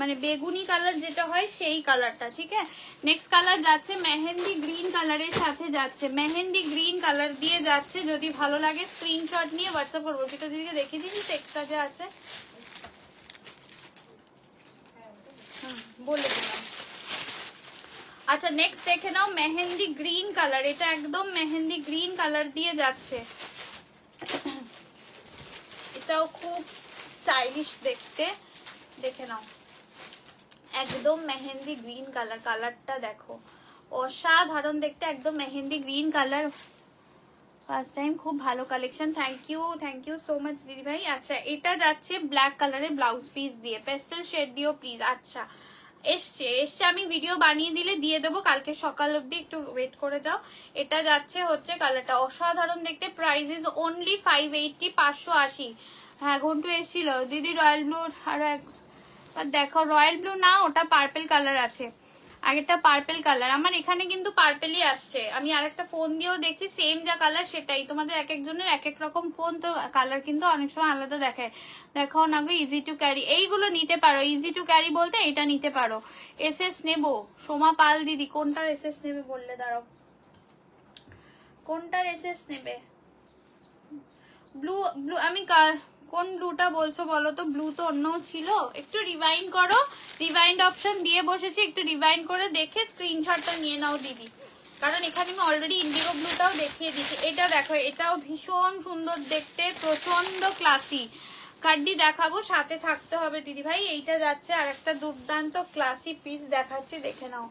মানে বেগুনি কালার যেটা হয় সেই কালারটা, ঠিক আছে? নেক্সট কালার যাচ্ছে মেহেন্দি গ্রিন কালারের সাথে যাচ্ছে, মেহেন্দি গ্রিন কালার দিয়ে যাচ্ছে। যদি ভালো লাগে স্ক্রিনশট নিয়ে হোয়াটসঅ্যাপ করবো। পিতা দিদিকে দেখিয়ে দিচ্ছি টেক্সটটা যে আছে, বলে দিলাম। আচ্ছা নেক্সট দেখে নাও, মেহেন্দি গ্রিন কালার, এটা একদম মেহেন্দি গ্রিন কালার দিয়ে যাচ্ছে। এটাও খুব স্টাইলিশ দেখতে, দেখে নাও, একদম মেহেন্দি গ্রিন কালার। কালারটা দেখো অসাধারণ দেখতে, একদম mehndi green colour. First time, খুব ভালো collection, thank you so much দিদি ভাই। আচ্ছা এটা যাচ্ছে ব্ল্যাক কালারের ব্লাউজ পিস দিয়ে, পেস্টেল শেড দিও প্লিজ। আচ্ছা এসছে, আমি ভিডিও বানিয়ে দিলে দিয়ে দেবো, কালকে সকাল অব্দি একটু ওয়েট করে যাও। এটা যাচ্ছে হচ্ছে কালারটা অসাধারণ দেখতে, প্রাইস ইজ অনলি 580, 580। হ্যাঁ ঘন্টু এসেছিল দিদি, রয়্যাল ব্লু। আর দেখো রয়্যাল ব্লু না, ওটা পার্পেল কালার আছে, আগেরটা পার্পেল কালার। আমার এখানে কিন্তু পার্পেলই আসছে, আমি আরেকটা ফোন দিয়েও দেখছি সেম যা কালার সেটাই। তোমাদের এক একজনের এক এক রকম ফোন, তো কালার কিন্তু অনেক সময় আলাদা দেখায়। দেখো না গো, ইজি টু ক্যারি, এইগুলো নিতে পারো। ইজি টু ক্যারি বলতে এটা নিতে পারো। এসএস নেবো, সোমা পাল দিদি, কোনটার এসএস নেবে বললে, দাঁড়াও কোনটার এসএস নেবে? ব্লু ব্লু, আমি কোন ব্লুটা বলছো বলো তো? ব্লু তো অন্য ছিল, একটু রিভাইন্ড করো, রিভাইন্ড অপশন দিয়ে বসেছি, একটু রিভাইন্ড করে দেখে স্ক্রিনশটটা নিয়ে নাও দিদি, কারণ এখানে আমি অলরেডি ইন্ডিগো ব্লুটাও দেখিয়ে দিচ্ছি। এটা দেখো, এটাও ভীষণ সুন্দর দেখতে, প্রচন্ড ক্লাসি। কার্ডটি দেখাবো, সাথে থাকতে হবে দিদি ভাই। এইটা যাচ্ছে আর একটা দুর্দান্ত ক্লাসি পিস দেখাচ্ছি, দেখে নাও।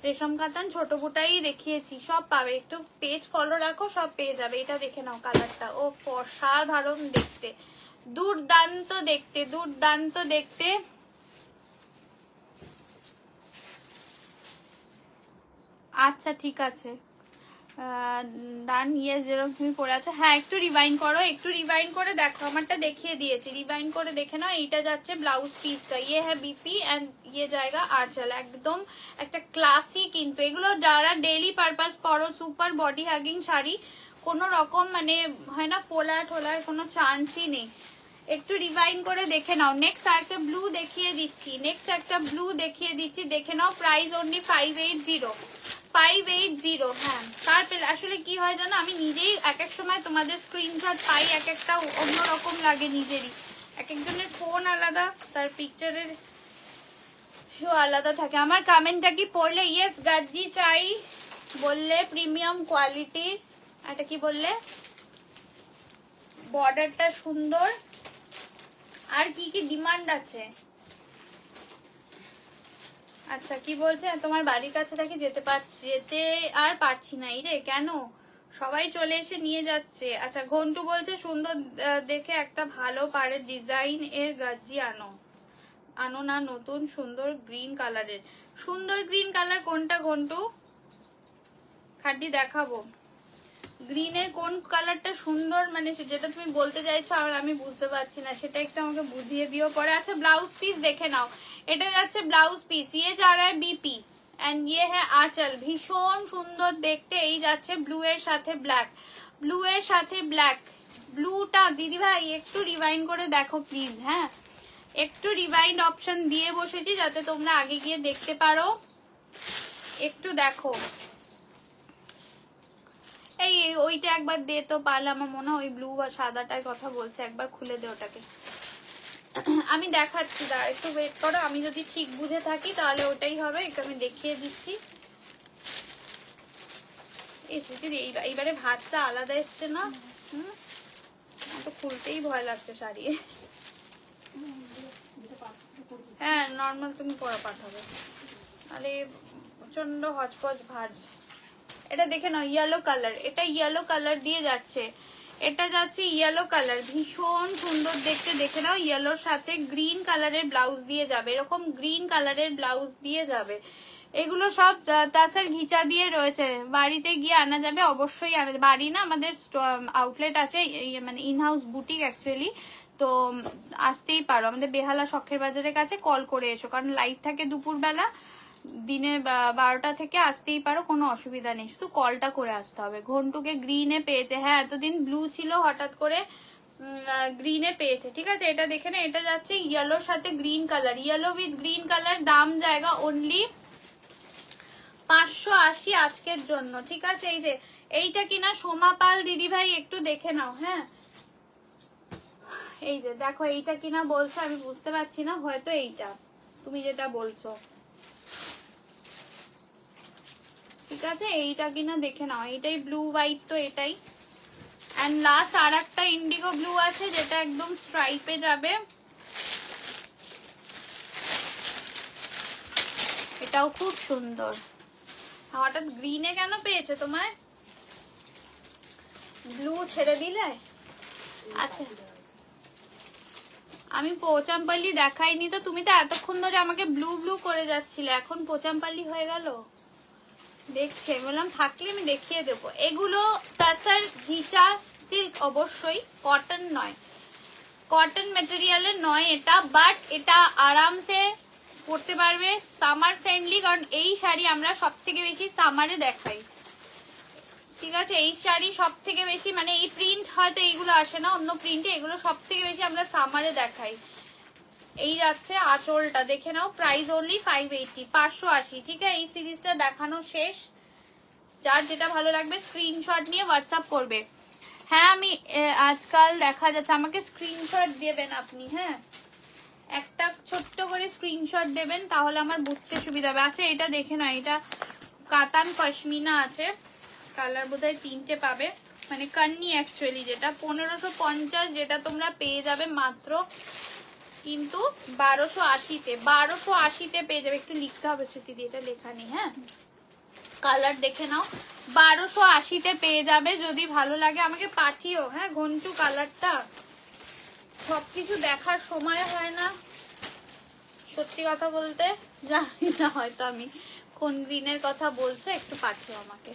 রেশম কাতান ছোট বুটাই দেখিয়েছি, সব পাবে, একটু পেজ ফলো রাখো, সব পেয়ে যাবে। এটা দেখে নাও কালারটা, ও অসাধারণ দেখতে, দুর্দান্ত দেখতে, দুর্দান্ত দেখতে। আচ্ছা ঠিক আছে, ডান। ইয়ে যেরকম তুমি পড়ে আছো, হ্যাঁ একটু রিভাইন্ড করো, একটু রিভাইন্ড করে দেখো, আমারটা দেখিয়ে দিয়েছি, রিভাইন্ড করে দেখে নাও। এইটা যাচ্ছে ব্লাউজ পিসটা, ইয়ে হ্যাঁ বিপি অ্যান্ড ইয়ে জায়গা আঁচল, একদম একটা ক্লাসি। কিন্তু এগুলো যারা ডেইলি পারপাস পরো, সুপার বডি হাগিং শাড়ি, কোনো রকম মানে হয় না ফোলা টোলার কোনো চান্সই নেই। একটু রিভাইন করে দেখে নাও। নেক্সট আরেকটা ব্লু দেখিয়ে দিচ্ছি, দেখে নাও। Price only 580। হ্যাঁ, তার আসলে কি হয় জানো, আমি নিজেই এক এক সময় তোমাদের স্ক্রিনশট পাই, এক একটা অন্যরকম লাগে নিজেরই। এক একজনের ফোন আলাদা, তার পিকচারের আলাদা থাকে। আমার কমেন্টটা কি পড়লে? ইয়েস গাজ্জি চাই বললে, প্রিমিয়াম কোয়ালিটি। এটা কি বললে? বর্ডারটা সুন্দর। আর কি কি ডিমান্ড আছে? আচ্ছা, কি বলছে? তোমার বাড়ির কাছে থাকি, যেতে আর পারছি না। এই রে, কেন? সবাই চলে এসে নিয়ে যাচ্ছে। আচ্ছা, ঘন্টু বলছে সুন্দর দেখে একটা ভালো পারে ডিজাইন এর গাজ্জি আনো না, নতুন সুন্দর গ্রিন কালারের। সুন্দর গ্রিন কালার কোনটা ঘন্টু? খাড্ডি দেখাবো। গ্রিনের কোন কালারটা সুন্দর, মানে যেটা তুমি বলতে চাইছো আর আমি বুঝতে পারছি না, সেটা একটু আমাকে বুঝিয়ে দিও পরে। আচ্ছা, ব্লাউজ পিস দেখে নাও। এটা যাচ্ছে ব্লাউজ পিস, ইয়ে যা রা বিপি এন্ড ইয়ে হ্যাঁ আঁচল। ভীষণ সুন্দর দেখতে। এই যাচ্ছে ব্লু এর সাথে ব্ল্যাক, ব্লুটা দিদি ভাই একটু রিভাইন্ড করে দেখো প্লিজ। হ্যাঁ, একটু রিভাইন্ড অপশন দিয়ে বসেছি যাতে তোমরা আগে গিয়ে দেখতে পারো। একটু দেখো। এই ওইটা একবার দে তো পারলে, আমার মনে হয় ওই ব্লু বা সাদাটার কথা বলছে, একবার খুলে দে ওটাকে। আমি দেখাচ্ছি, দাঁড়া একটু ওয়েট করো। আমি যদি ঠিক বুঝে থাকি তাহলে ওটাই হবে। একটু আমি দেখিয়ে দিচ্ছি। এই স্মৃতির এইবারে ভাতটা আলাদা এসছে না? তো খুলতেই ভয় লাগছে শাড়ি। হ্যাঁ, নর্মাল তুমি পরে পাঠাবে। আরে প্রচন্ড হচপচ ভাজ। এটা দেখে নাও, ইয়েলো কালার। এটা ইয়েলো কালার দিয়ে যাচ্ছে, এটা যাচ্ছে ইয়েলো কালার, ভীষণ সুন্দর দেখতে। দেখে নাও, ইয়েলোর সাথে গ্রিন কালারের ব্লাউজ দিয়ে যাবে, এরকম গ্রিন কালারের ব্লাউজ দিয়ে যাবে। এগুলো সব তাসার ঘিচা দিয়ে রয়েছে, বাড়িতে গিয়ে আনা যাবে, অবশ্যই আনা যাবে। বাড়ি না, আমাদের আউটলেট আছে, মানে ইনহাউস বুটিক অ্যাকচুয়ালি। তো আসতেই পারো, আমাদের বেহালা শখের বাজারের কাছে। কল করে এসো, কারণ লাইভ থাকে দুপুরবেলা, দিনে 12টা থেকে আসতেই পারো, কোনো অসুবিধা নেই। শুধু কলটা করে আসতে হবে। ঘন্টুকে গ্রিনে পেয়েছে। হ্যাঁ, এতদিন ব্লু ছিল, হঠাৎ করে গ্রিনে পেয়েছে। ঠিক আছে, এটা দেখে না। এটা যাচ্ছে ইয়েলোর সাথে green colour, yellow with green colour. দাম জায়গা অনলি 580 আজকের জন্য। ঠিক আছে, এই যে এইটা কিনা সোমা পাল দিদি ভাই, একটু দেখে নাও। হ্যাঁ, এই যে দেখো, এইটা কিনা বলছো, আমি বুঝতে পারছি না, হয়তো এইটা তুমি যেটা বলছো। ঠিক আছে, এইটা কিনা দেখে নাও। এইটাই ব্লু হোয়াইট, তো এটাই। এন্ড লাস্ট আর একটা ইন্ডিগো ব্লু আছে, যেটা একদম স্ট্রাইপে যাবে। এটাও খুব সুন্দর। হঠাৎ গ্রিনে কেন পেয়েছে তোমায়? ব্লু ছেড়ে দিলে? আচ্ছা, আমি পোচামপাল্লি দেখাইনি তো। তুমি তো এতক্ষণ ধরে আমাকে ব্লু ব্লু করে যাচ্ছিলে, এখন পোচামপাল্লি হয়ে গেল। দেখছে, বললাম থাকলে আমি দেখিয়ে দেবো। এগুলো তাছাড়া ঘিচা সিল্ক, অবশ্যই কটন নয়, কটন মেটেরিয়ালের নয় এটা, বাট এটা আরামসে পরতে পারবে, সামার ফ্রেন্ডলি। কারণ এই শাড়ি আমরা সব থেকে বেশি সামারে দেখাই। ঠিক আছে, এই শাড়ি সব থেকে বেশি, মানে এই প্রিন্ট হয়তো এইগুলো আসে না অন্য প্রিন্টে, এগুলো সব থেকে বেশি আমরা সামারে দেখাই। এই যাচ্ছে আঁচলটা, দেখে নাও। Price only 580, 580। ঠিক আছে, এই সিরিজটা দেখানো শেষ। যার যেটা ভালো লাগবে স্ক্রিনশট নিয়ে হোয়াটসঅ্যাপ করবে। হ্যাঁ, আমি আজকাল দেখা যাচ্ছে, আমাকে স্ক্রিনশট দেবেন আপনি। হ্যাঁ, একটা ছোট্ট করে স্ক্রিনশট দেবেন, তাহলে আমার বুঝতে সুবিধা হবে। আচ্ছা, এটা দেখে নাও, এটা কাতান পশমিনা আছে, কালার বোধহয় 3টে পাবে, মানে কান্নি অ্যাকচুয়ালি, যেটা 1550, যেটা তোমরা পেয়ে যাবে মাত্র কিন্তু 1280-তে। 1280-তে পেয়ে যাবে। একটু লিখতে হবে স্মৃতি, এটা লেখা নেই। হ্যাঁ, কালার দেখে নাও, 1280-তে পেয়ে যাবে। যদি ভালো লাগে আমাকে পাঠিও। হ্যাঁ ঘন্টু, কালারটা সবকিছু দেখার সময় হয় না, সত্যি কথা বলতে। জানি না হয়তো আমি কোন গ্রিনের কথা বলছে, একটু পাঠিও আমাকে।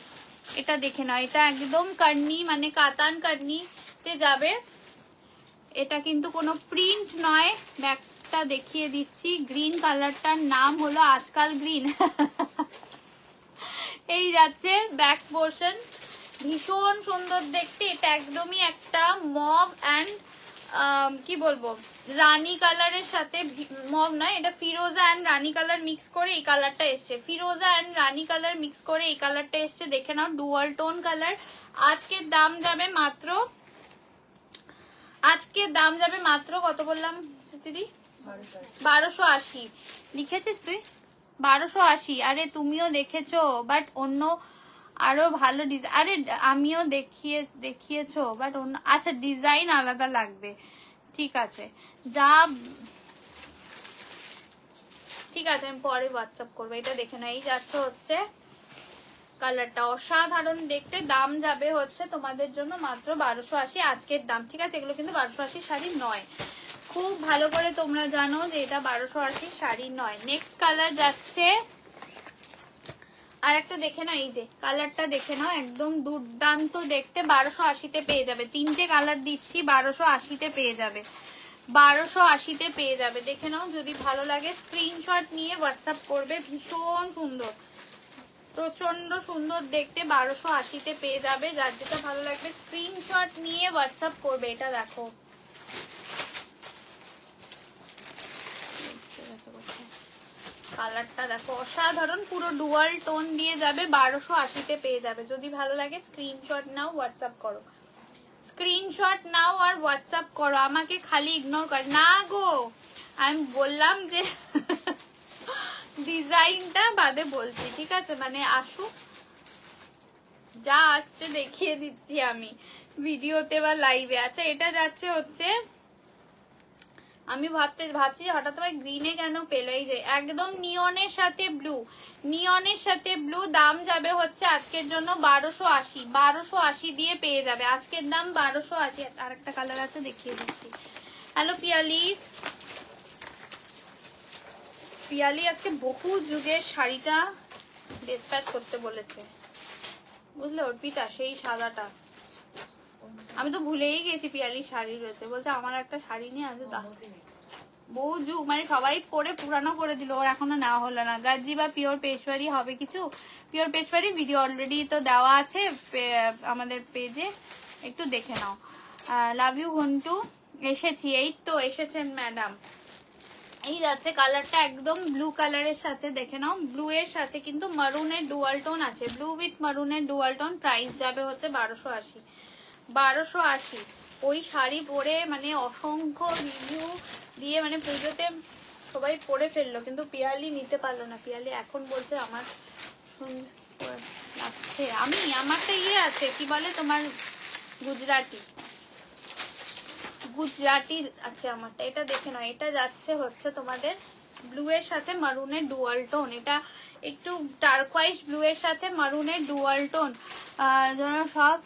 এটা দেখে নাও, এটা একদম কার্নি, মানে কাতান কার্নিতে যাবে। এটা কিন্তু কোনো প্রিন্ট নয়। ব্যাকটা দেখিয়ে দিচ্ছি। গ্রিন কালারটার নাম হলো আজকাল গ্রিন। এই যাচ্ছে ব্যাক পোর্শন, ভীষণ সুন্দর দেখতে। এটা একদমই একটা মভ অ্যান্ড কি বলবো, রানী কালারের সাথে মগ নয়, এটা ফিরোজা অ্যান্ড রানী কালার মিক্স করে এই কালারটা এসছে। ফিরোজা অ্যান্ড রানী কালার মিক্স করে এই কালারটা এসছে, দেখে নাও, ডুয়াল টোন কালার। আজকের দাম যাবে মাত্র, আজকের দাম যাবে মাত্র কত বললাম দিদি? 1280 লিখেছিস তুই? 1280। আরে তুমিও দেখেছো, বাট অন্য আরো ভালো ডিজাইন। আরে আমিও দেখিয়েছো, বাট অন্য, আচ্ছা ডিজাইন আলাদা লাগবে, ঠিক আছে, যা ঠিক আছে, আমি পরে হোয়াটসঅ্যাপ করবো। এটা দেখে না, এই যাচ্ছে হচ্ছে কালারটা অসাধারণ দেখতে। দাম যাবে হচ্ছে তোমাদের জন্য মাত্র 1280 আজকের দাম, ঠিক আছে। এগুলো কিন্তু 1280 শাড়ি নয়, খুব ভালো করে তোমরা জানো যে এটা 1280 শাড়ি নয়। নেক্সট কালার যাচ্ছে আর একটা দেখে নাও, এই যে কালারটা দেখে নাও, একদম দুর্দান্ত দেখতে, 1280-তে পেয়ে যাবে। তিনটে কালার দিচ্ছি, 1280-তে পেয়ে যাবে, 1280-তে পেয়ে যাবে। দেখে নাও, যদি ভালো লাগে স্ক্রিনশট নিয়ে হোয়াটসঅ্যাপ করবে। ভীষণ সুন্দর, প্রচন্ড সুন্দর দেখতে, 1280-তে পেয়ে যাবে। যার যেটা ভালো লাগবে স্ক্রিনশট নিয়ে হোয়াটসঅ্যাপ করবে। এটা দেখো, কালারটা দেখো অসাধারণ, পুরো ডুয়াল টোন দিয়ে যাবে, 1280-তে পেয়ে যাবে। যদি ভালো লাগে স্ক্রিনশট নাও, হোয়াটসঅ্যাপ করো, স্ক্রিনশট নাও আর হোয়াটসঅ্যাপ করো, আমাকে খালি ইগনোর কর না গো। আমি বললাম যে ডিজাইনটা বাদে বলছি, ঠিক আছে, মানে আসুক, যা আসছে দেখিয়ে দিচ্ছি আমি ভিডিওতে বা লাইভে। আচ্ছা এটা যাচ্ছে হচ্ছে, আমি ভাবছি হঠাৎ করে গ্রিনে কেন পেলো, এই যে একদম নিয়নের সাথে ব্লু, নিয়নের সাথে ব্লু, দাম যাবে হচ্ছে আজকের জন্য 1280, 1280 দিয়ে পেয়ে যাবে, আজকের দাম 1280। আর একটা কালার আছে দেখিয়ে দিচ্ছি। হ্যালো পিয়ালি, পিয়ালি আজকে বহু যুগের শাড়িটা ডিসপ্যাচ করতে বলেছে, বুঝলে, অর্পিতা সেই সাদাটা, আমি তো ভুলেই গেছি পিয়ালি শাড়ি রয়েছে, বলছে আমার একটা শাড়ি নিয়ে আছে, বহু যুগ, মানে সবাই পরে পুরানো করে দিল, ওর এখনো নেওয়া হলো না। গাজি বা পিওর পেশওয়ারি হবে কিছু, পিওর পেশওয়ারি ভিডিও অলরেডি তো দেওয়া আছে আমাদের পেজে, একটু দেখে নাও। লাভ ইউ ঘন্টু, এসেছি, এই তো এসেছেন ম্যাডাম। এই যাচ্ছে কালারটা একদম ব্লু কালারের সাথে, দেখে নাও, ব্লু এর সাথে কিন্তু মারুনের ডুয়াল টোন আছে, ব্লু উইথ মারুনের ডুয়াল টোন। প্রাইস যাবে হচ্ছে 1280, 1280। ওই শাড়ি পরে মানে অসংখ্য রিভিউ দিয়ে, মানে পুজোতে সবাই পরে ফেললো, কিন্তু পিয়ালি নিতে পারলো না। পিয়ালি এখন বলছে আমার লাগছে, আমি আমারটা ইয়ে আছে, কি বলে তোমার, গুজরাটি আছে আমারটা। এটা দেখে নাও, এটা যাচ্ছে হচ্ছে তোমাদের ব্লু এর সাথে মারুনের ডুয়াল টোন, এটা একটু টার্কোয়াইজ ব্লু এর সাথে মারুনের ডুয়াল টোন, সব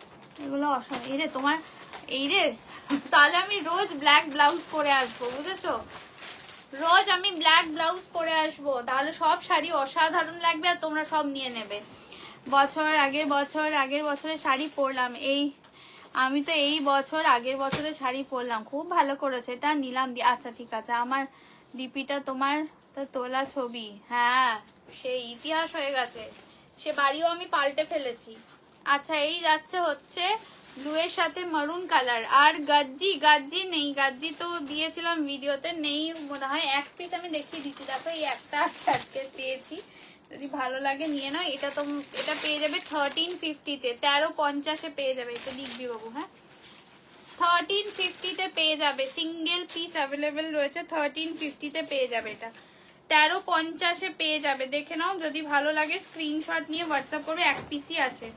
এগুলো অসাধারণ। এই রে তোমার, এই রে, তাহলে আমি রোজ ব্ল্যাক ব্লাউজ পরে আসবো, বুঝেছো, রোজ আমি ব্ল্যাক ব্লাউজ পরে আসবো, তাহলে সব শাড়ি অসাধারণ লাগবে আর তোমরা সব নিয়ে নেবে। আগের বছরের শাড়ি পরলাম, এই আমি তো এই বছর আগের বছরের শাড়ি পরলাম, খুব ভালো করেছে, এটা নিলাম। আচ্ছা ঠিক আছে, আমার ডিপিটা তোমার তো তোলা ছবি, হ্যাঁ সেই ইতিহাস হয়ে গেছে, সে বাড়িও আমি পাল্টে ফেলেছি। আচ্ছা এই যাচ্ছে হচ্ছে ব্লু এর সাথে মারুন কালার। আর গাজ্জি নেই, গাজ্জি তো দিয়েছিলাম ভিডিওতে, নেই মনে হয়, এক পিস আমি দেখিয়ে দিচ্ছি, দেখো এই একটা আজকে পেয়েছি, যদি ভালো লাগে নিয়ে নাও। এটা তো এটা পেয়ে যাবে 1350-তে, 1350-এ পেয়ে যাবে, এটা লিখবি বাবু, হ্যাঁ 1350-তে পেয়ে যাবে, সিঙ্গেল পিস অ্যাভেলেবেল রয়েছে, 1350-তে পেয়ে যাবে, এটা 1350-এ পেয়ে যাবে, দেখে নাও, যদি ভালো লাগে স্ক্রিনশট নিয়ে হোয়াটসঅ্যাপ করবে, এক পিসই আছে,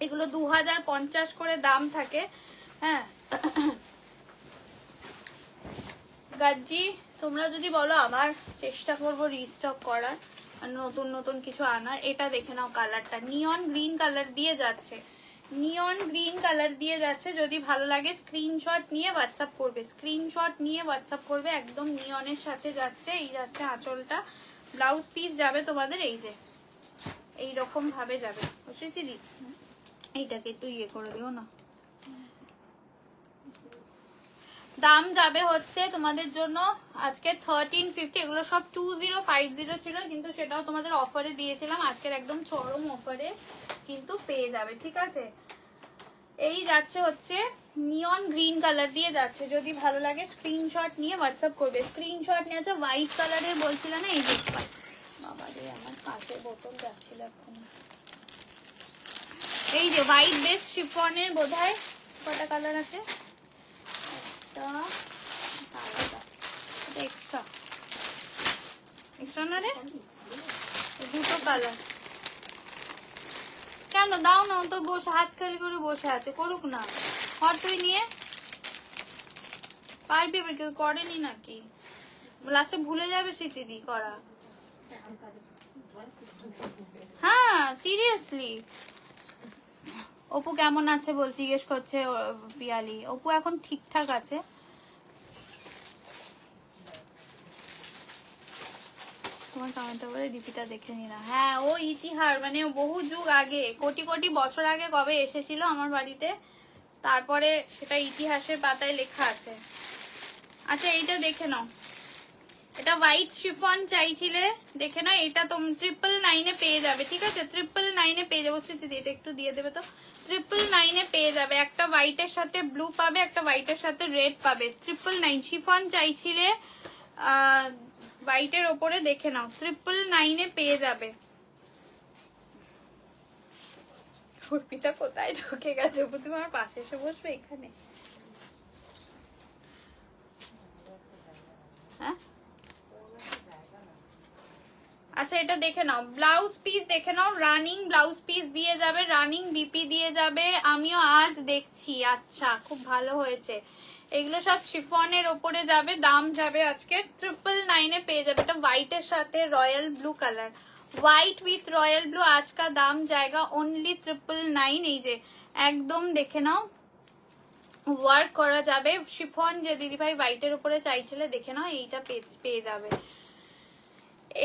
এগুলো 2050 করে দাম থাকে, হ্যাঁ। গাজ্জি তোমরা যদি বলো আবার চেষ্টা করবো রিস্টক করার, আর নতুন নতুন কিছু আনার। এটা দেখে নাও, কালারটা নিয়ন গ্রিন কালার দিয়ে যাচ্ছে, নিয়ন গ্রিন কালার দিয়ে যাচ্ছে, যদি ভালো লাগে স্ক্রিনশট নিয়ে হোয়াটসঅ্যাপ করবে, স্ক্রিনশট নিয়ে হোয়াটসঅ্যাপ করবে, একদম নিয়নের সাথে যাচ্ছে। এই যাচ্ছে আঁচলটা, ব্লাউজ পিস যাবে তোমাদের এই যে এইরকম ভাবে যাবে, বুঝলি দিদি, এইটাকে একটু ইয়ে করে দিও না। দাম যাবে হচ্ছে তোমাদের জন্য আজকে 1350, এগুলো সব 2050 ছিল, কিন্তু সেটাও তোমাদের অফারে দিয়েছিলাম, আজকের একদম চরম অফারে কিন্তু পেয়ে যাবে, ঠিক আছে। এই যাচ্ছে হচ্ছে নিয়ন গ্রিন কালার দিয়ে যাচ্ছে, যদি ভালো লাগে স্ক্রিনশট নিয়ে হোয়াটসঅ্যাপ করবে। স্ক্রিনশট নিয়ে আছে হোয়াইট কালারের বলছিল না, এই দেখতে বাবা রে আমার কাঁচের বোতল যাচ্ছিল এখন। এই যে হোয়াইট বেস শিফনের বোধহয় কটা কালার আছে, একটা আলাদা এক্সট্রা এক্সট্রা না রে, দুটো কালার। কেন দাও না, তো বসে হাত খালি করে বসে আছে, করুক না। হর তুই নিয়ে পারবি, এবার কেউ করেনি নাকি, লাস্টে ভুলে যাবে স্মৃতিদি করা। হ্যাঁ সিরিয়াসলি। অপু কেমন আছে বল, জিজ্ঞেস করছে পিয়ালি। অপু এখন ঠিকঠাক আছে। তোমার কমেন্ট করে ডিপিটা দেখে নি না। হ্যাঁ ও ইতিহাস, মানে বহু যুগ আগে, কোটি কোটি বছর আগে কবে এসেছিল আমার বাড়িতে, তারপরে সেটা ইতিহাসের পাতায় লেখা আছে। আচ্ছা এইটা দেখে নাও, এটা হোয়াইট শিফন চাইছিলে, দেখে নাও। এটা তুমি 999 পেয়ে যাবে, ঠিক আছে? 999 পেয়ে যাবো। এটা একটু দিয়ে দেবে তো। 999 পেয়ে যাবে, একটা হোয়াইটের সাথে ব্লু পাবে, একটা হোয়াইটের সাথে রেড পাবে। 999 শিফন চাইছিলে হোয়াইটের ওপরে, দেখে নাও 999 পেয়ে যাবে। ফুরপিটা কোথায় ঢুকে গেছে? তুমি আমার পাশে এসে বসবে এখানে। হ্যাঁ আচ্ছা এটা দেখে নাও, ব্লাউজ পিস দেখে নাও, রানিং ব্লাউজ পিস দিয়ে যাবে, রানিং বিপি দিয়ে যাবে। আমিও আজ দেখছি। আচ্ছা খুব ভালো হয়েছে। এগুলো সব শিফনের ওপরে যাবে, দাম যাবে আজকে 999 পেয়ে যাবে। এটা হোয়াইটের সাথে royal blue colour, white with royal blue. আজকা দাম জায়গা অনলি 999। এই যে একদম দেখে নাও, ওয়ার্ক করা যাবে শিফন। যে দিদিভাই হোয়াইটের উপরে চাইছিলে, দেখে নাও এইটা পেয়ে যাবে।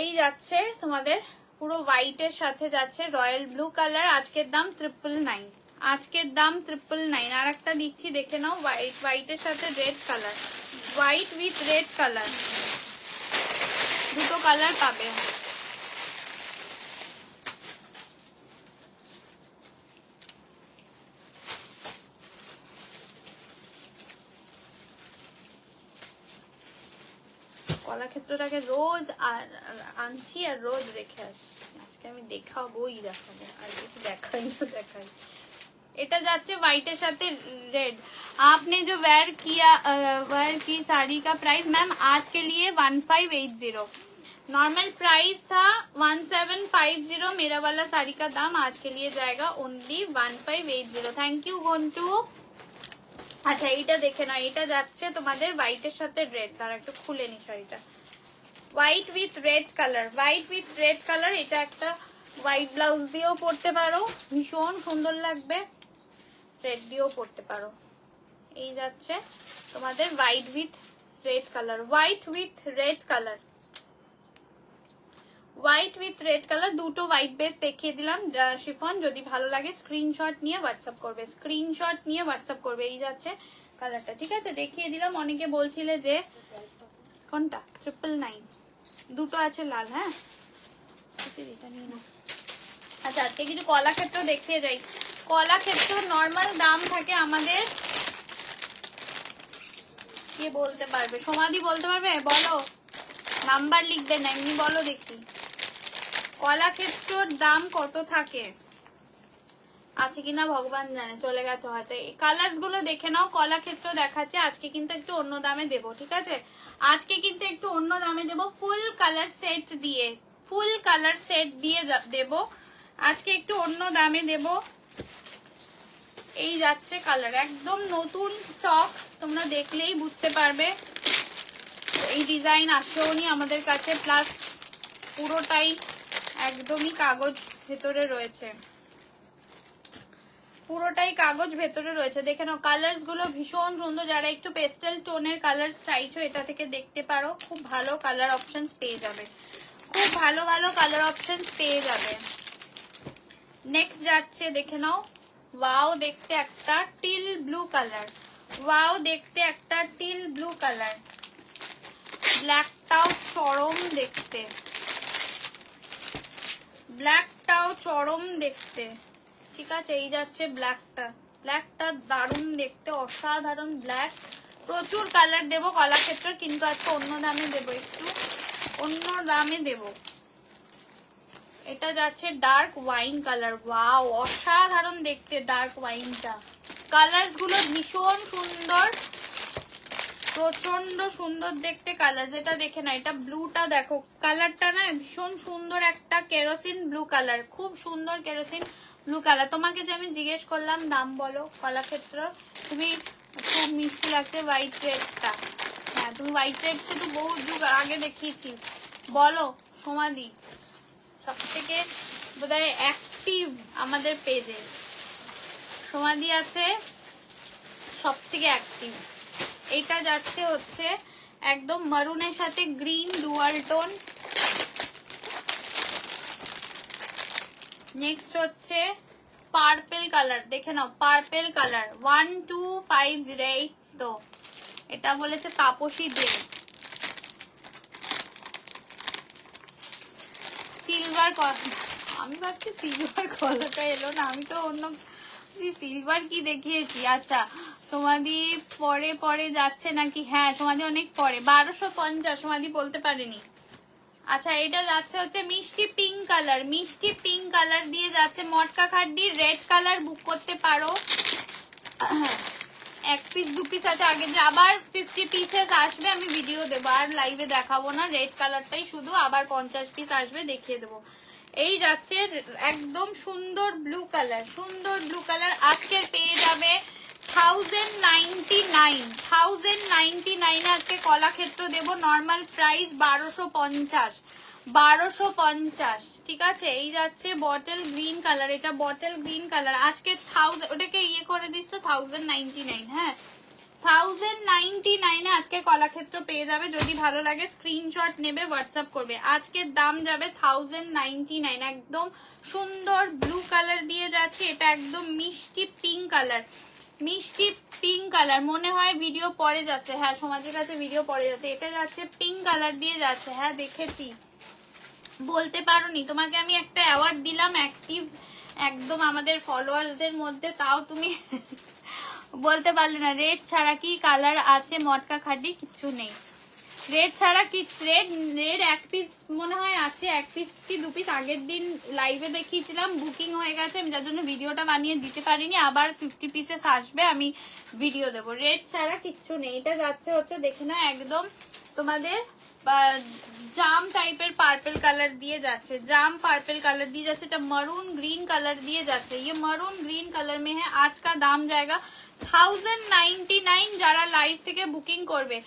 এই যাচ্ছে তোমাদের পুরো হোয়াইটের সাথে যাচ্ছে রয়্যাল ব্লু কালার। আজকের দাম 999, আজকের দাম 999। আর একটা দিচ্ছি দেখে নাও, হোয়াইটের সাথে red colour, white with red colour, দুটো কালার পাবে। কলাক্ষেত্রটাকে রোজ আর আনছি আর রোজ রেখে আসি। আজকে আমি দেখাবোই, দেখাবো আর কিছু দেখাই। এটা যাচ্ছে হোয়াইটের সাথে रेड। आपने जो वेयर की साड़ी का प्राइस मैम आज के लिए 1580, नॉर्मल प्राइस था 1750। मेरा वाला साड़ी का दाम आज के लिए जाएगा ओनली 1580। Thank you Ghantu. আচ্ছা এইটা দেখে নাও, এটা যাচ্ছে তোমাদের হোয়াইটের সাথে রেড। তার একটু খুলে নি শাড়িটা, white with red colour, white with red colour. এটা একটা হোয়াইট ব্লাউজ দিয়েও পরতে পারো, ভীষণ সুন্দর লাগবে, রেড দিয়েও পরতে পারো। এই যাচ্ছে তোমাদের white with red colour, white with red colour, white with red colour. দুটো হোয়াইট বেস দেখিয়ে দিলাম শিফন। যদি ভালো লাগে স্ক্রিনশট নিয়ে হোয়াটসঅ্যাপ করবে, স্ক্রিনশট নিয়ে হোয়াটসঅ্যাপ করবে। এই যাচ্ছে কালারটা, ঠিক আছে? দেখিয়ে দিলাম। অনেকে বলছিলে যে কোনটা 999, দুটো আছে লাল। হ্যাঁ আচ্ছা আজকে কিছু কলাক্ষেত্র দেখিয়ে যাই। কলাক্ষেত্র নর্মাল দাম থাকে আমাদের, কে বলতে পারবে? সমাধি বলতে পারবে? বলো, নাম্বার লিখবে না, এমনি বলো দেখি কলাক্ষেত্রর দাম কত থাকে। আছে কিনা ভগবান জানে, চলে গেছে হয়তো। এই কালার্স গুলো দেখে নাও, কলাক্ষেত্র দেখাচ্ছে। আজকে কিন্তু একটু অন্য দামে দেবো, ঠিক আছে? আজকে কিন্তু একটু অন্য দামে দেবো, ফুল কালার সেট দিয়ে, ফুল কালার সেট দিয়ে দেবো আজকে, একটু অন্য দামে দেবো। এই যাচ্ছে কালার, একদম নতুন স্টক, তোমরা দেখলেই বুঝতে পারবে। এই ডিজাইন আসেও নি আমাদের কাছে, প্লাস পুরোটাই একদমই কাগজ ভেতরে রয়েছে, পুরোটাই কাগজ ভেতরে রয়েছে। দেখে নাও কালার্স গুলো ভীষণ সুন্দর। যারা একটু পেস্টেল টোনের কালার চাইছো, এটা থেকে দেখতে পারো, খুব ভালো কালার অপশনস পেয়ে যাবে, খুব ভালো ভালো কালার অপশনস পেয়ে যাবে। নেক্সট যাচ্ছে দেখে নাও, ওয়াও দেখতে একটা টিল ব্লু কালার, ওয়াও দেখতে একটা টিল ব্লু কালার, ব্ল্যাকটাও চরম দেখতে, ব্ল্যাকটাও চরম দেখতে, ঠিক আছে? এই যাচ্ছে ব্ল্যাকটা, ব্ল্যাকটা দারুণ দেখতে, অসাধারণ ব্ল্যাক। প্রচুর কালার দেবো কলাক্ষেত্র, কিন্তু আজকে অন্য দামে দেবো, একটু অন্য দামে দেবো। এটা যাচ্ছে ডার্ক ওয়াইন কালার। ওয়াও, অসাধারণ দেখতে ডার্ক ওয়াইনটা। কালার গুলো ভীষণ সুন্দর, প্রচন্ড সুন্দর দেখতে কালার। যেটা দেখে না, এটা ব্লুটা দেখো, কালারটা না ভীষণ সুন্দর, একটা কেরোসিন ব্লু কালার, খুব সুন্দর কেরোসিন ব্লু কালার। তোমাকে যে আমি জিজ্ঞেস করলাম দাম বলো কলাক্ষেত্র, তুমি খুব মিষ্টি লাগছে হোয়াইট রেডটা। হ্যাঁ, তুমি হোয়াইট রেড তো বহু যুগ আগে দেখিয়েছি। বলো সমাধি, সব থেকে বোধহয় অ্যাক্টিভ আমাদের পেজে সমাধি আছে, সব থেকে অ্যাক্টিভ। এটা যাচ্ছে হচ্ছে একদম মারুনের সাথে গ্রিন ডুয়াল টোন। নেক্সট হচ্ছে পার্পেল কালার, দেখে নাও পার্পেল কালার 12508। তো এটা বলেছে তাপসী দে। সিলভার, আমি ভাবছি সিলভার কলাটা এলো না, আমি তো অন্য সিলভার কি দেখিয়েছি। আচ্ছা সমাধি পরে পরে যাচ্ছে নাকি? হ্যাঁ সমাধি অনেক পরে, 1250 সমাধি বলতে পারেনি। আচ্ছা এটা যাচ্ছে হচ্ছে মিষ্টি পিঙ্ক কালার, মিষ্টি পিঙ্ক কালার দিয়ে যাচ্ছে মটকা খাড্ডি। রেড কালার বুক করতে পারো, এক পিস দু পিস আছে, আগে যে আবার 50 পিসেস আসবে আমি ভিডিও দেবো, আর লাইভে দেখাবো না। রেড কালারটাই শুধু, আবার 50 পিস আসবে দেখিয়ে দেবো। এই যাচ্ছে একদম সুন্দর ব্লু কালার, সুন্দর ব্লু কালার। আজকের পেয়ে যাবে 1099 আজকে কলাক্ষেত্র দেবো। নর্মাল প্রাইস 1250, ঠিক আছে। এই যাচ্ছে বটল গ্রিন কালার, এটা বটল গ্রিন কালার। আজকে 1000, ওটাকে ইয়ে করে দিচ্ছ 1099। হ্যাঁ 1099 আজকে কলাক্ষেত্র পেয়ে যাবে। যদি ভালো লাগে স্ক্রিনশট নেবে, হোয়াটসঅ্যাপ করবে। আজকের দাম যাবে 1099। একদম সুন্দর ব্লু কালার দিয়ে যাচ্ছে, এটা একদম মিষ্টি পিঙ্ক কালার, মিষ্টি পিঙ্ক কালার। মনে হয় ভিডিও পরে যাচ্ছে, হ্যাঁ সমাজের কাছে ভিডিও পরে যাচ্ছে। এটা যাচ্ছে পিঙ্ক কালার দিয়ে যাচ্ছে, হ্যাঁ দেখেছি, বলতে পারোনি। তোমাকে আমি একটা অ্যাওয়ার্ড দিলাম অ্যাক্টিভ একদম আমাদের ফলোয়ারদের মধ্যে, তাও তুমি বলতে পারলে না। রেড ছাড়া কি কালার আছে মটকা খাড্ডি? কিছু নেই রেড ছাড়া। কি রেড এক পিস মনে হয় আছে, এক পিস কি দু পিস আগের দিন লাইভে দেখিয়েছিলাম, বুকিং হয়ে গেছে, আমি যার জন্য ভিডিওটা বানিয়ে দিতে পারিনি। আবার 50 পিসেস আসবে, আমি ভিডিও দেবো। রেড ছাড়া কিচ্ছু নেই। এটা যাচ্ছে হচ্ছে দেখে না একদম তোমাদের জাম টাইপের পার্পল কালার দিয়ে যাচ্ছে, জাম পাर्पल कलर दिए जाচ্ছে। এটা मरून ग्रीन कलर दिए जाচ্ছে। ये मरून ग्रीन कलर में है। आज का दाम जाएगा 1099। যারা লাইভ থেকে বুকিং করবে।